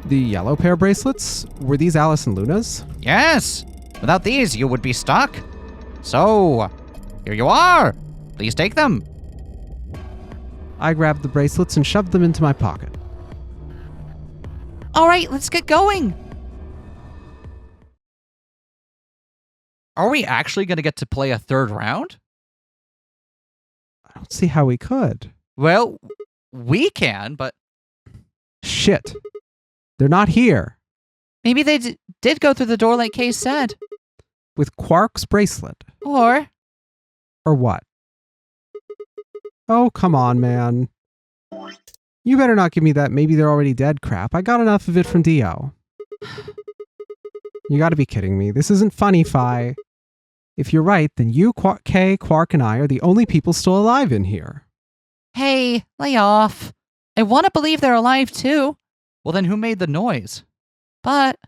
The yellow pair bracelets? Were these Alice and Luna's? Yes. Without these, you would be stuck. So, here you are. Please take them. I grabbed the bracelets and shoved them into my pocket. All right, let's get going. Are we actually going to get to play a third round? I don't see how we could. Well, we can, but... Shit. They're not here. Maybe they did go through the door like Kay said. With Quark's bracelet. Or Or what? Oh, come on, man. You better not give me that maybe they're already dead crap. I got enough of it from Dio. You gotta be kidding me. This isn't funny, Phi. If you're right, then you, Kay, Quark, and I are the only people still alive in here. hey, lay off. I want to believe they're alive too, Well, then who made the noise? but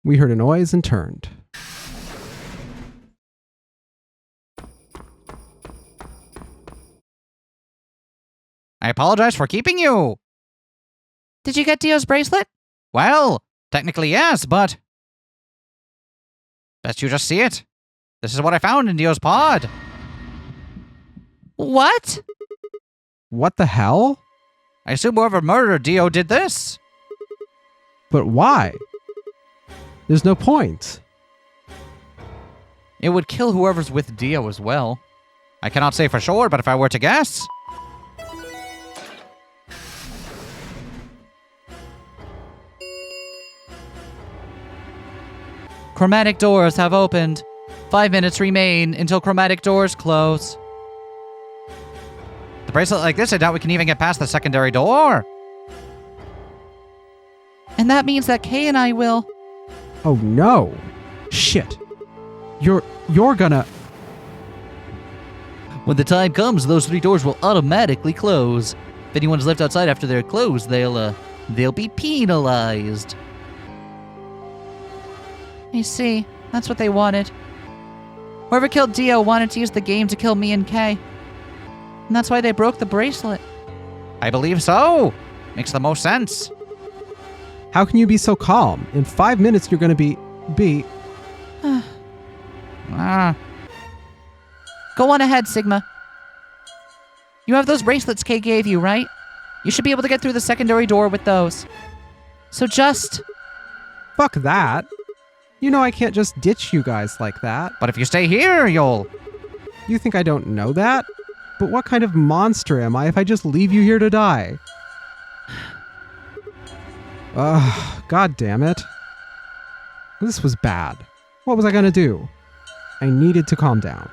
We heard a noise and turned. I apologize for keeping you. did you get Dio's bracelet? Well, technically yes, but... Best you just see it. This is what I found in Dio's pod. What? What the hell? I assume whoever murdered Dio did this. But why? There's no point. It would kill whoever's with Dio as well. I cannot say for sure, but if I were to guess... Chromatic doors have opened. 5 minutes remain until chromatic doors close. The bracelet like this, I doubt we can even get past the secondary door. And that means that Kay and I will. Oh no. Shit. You're gonna... When the time comes, those 3 doors will automatically close. If anyone's left outside after they're closed, they'll be penalized. I see. That's what they wanted. Whoever killed Dio wanted to use the game to kill me and Kay. And that's why they broke the bracelet. I believe so. Makes the most sense. How can you be so calm? In 5 minutes you're gonna be... Ah, Go on ahead, Sigma. You have those bracelets Kay gave you, right? You should be able to get through the secondary door with those. So just... Fuck that. You know I can't just ditch you guys like that. but if you stay here, you'll... You think I don't know that? But what kind of monster am I if I just leave you here to die? Ugh, god damn it. This was bad. What was I gonna do? I needed to calm down.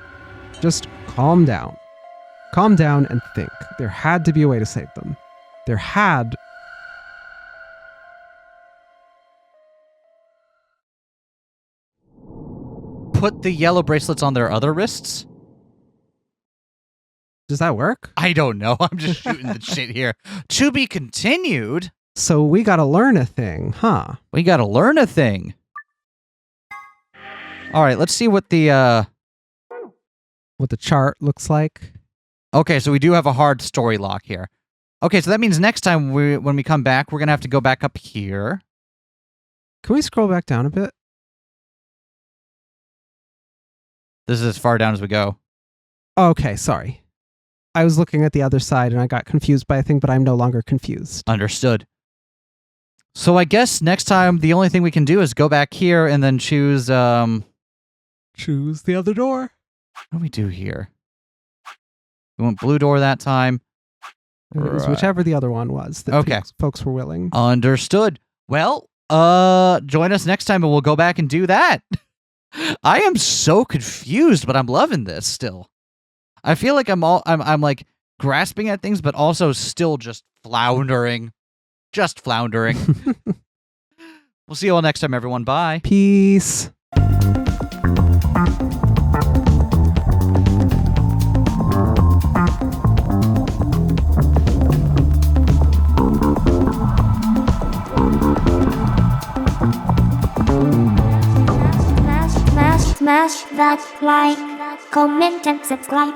Just calm down. Calm down and think. There had to be a way to save them. There had... Put the yellow bracelets on their other wrists? Does that work? I don't know. I'm just shooting the shit here. To be continued. So we gotta learn a thing, huh? We gotta learn a thing. All right, let's see what the, What the chart looks like. Okay, so we do have a hard story lock here. Okay, so that means next time when we come back, we're gonna have to go back up here. Can we scroll back down a bit? This is as far down as we go. Okay, sorry. I was looking at the other side and I got confused by a thing, but I'm no longer confused. Understood. So I guess next time the only thing we can do is go back here and then choose, Choose the other door. what do we do here? We went blue door that time. It was whichever the other one was that Okay. folks were willing. Understood. Well, join us next time and we'll go back and do that. I am so confused, but I'm loving this still. I feel like I'm like grasping at things, but also still just floundering. Just floundering. We'll see you all next time, everyone. Bye. Peace. Smash that like, comment and subscribe.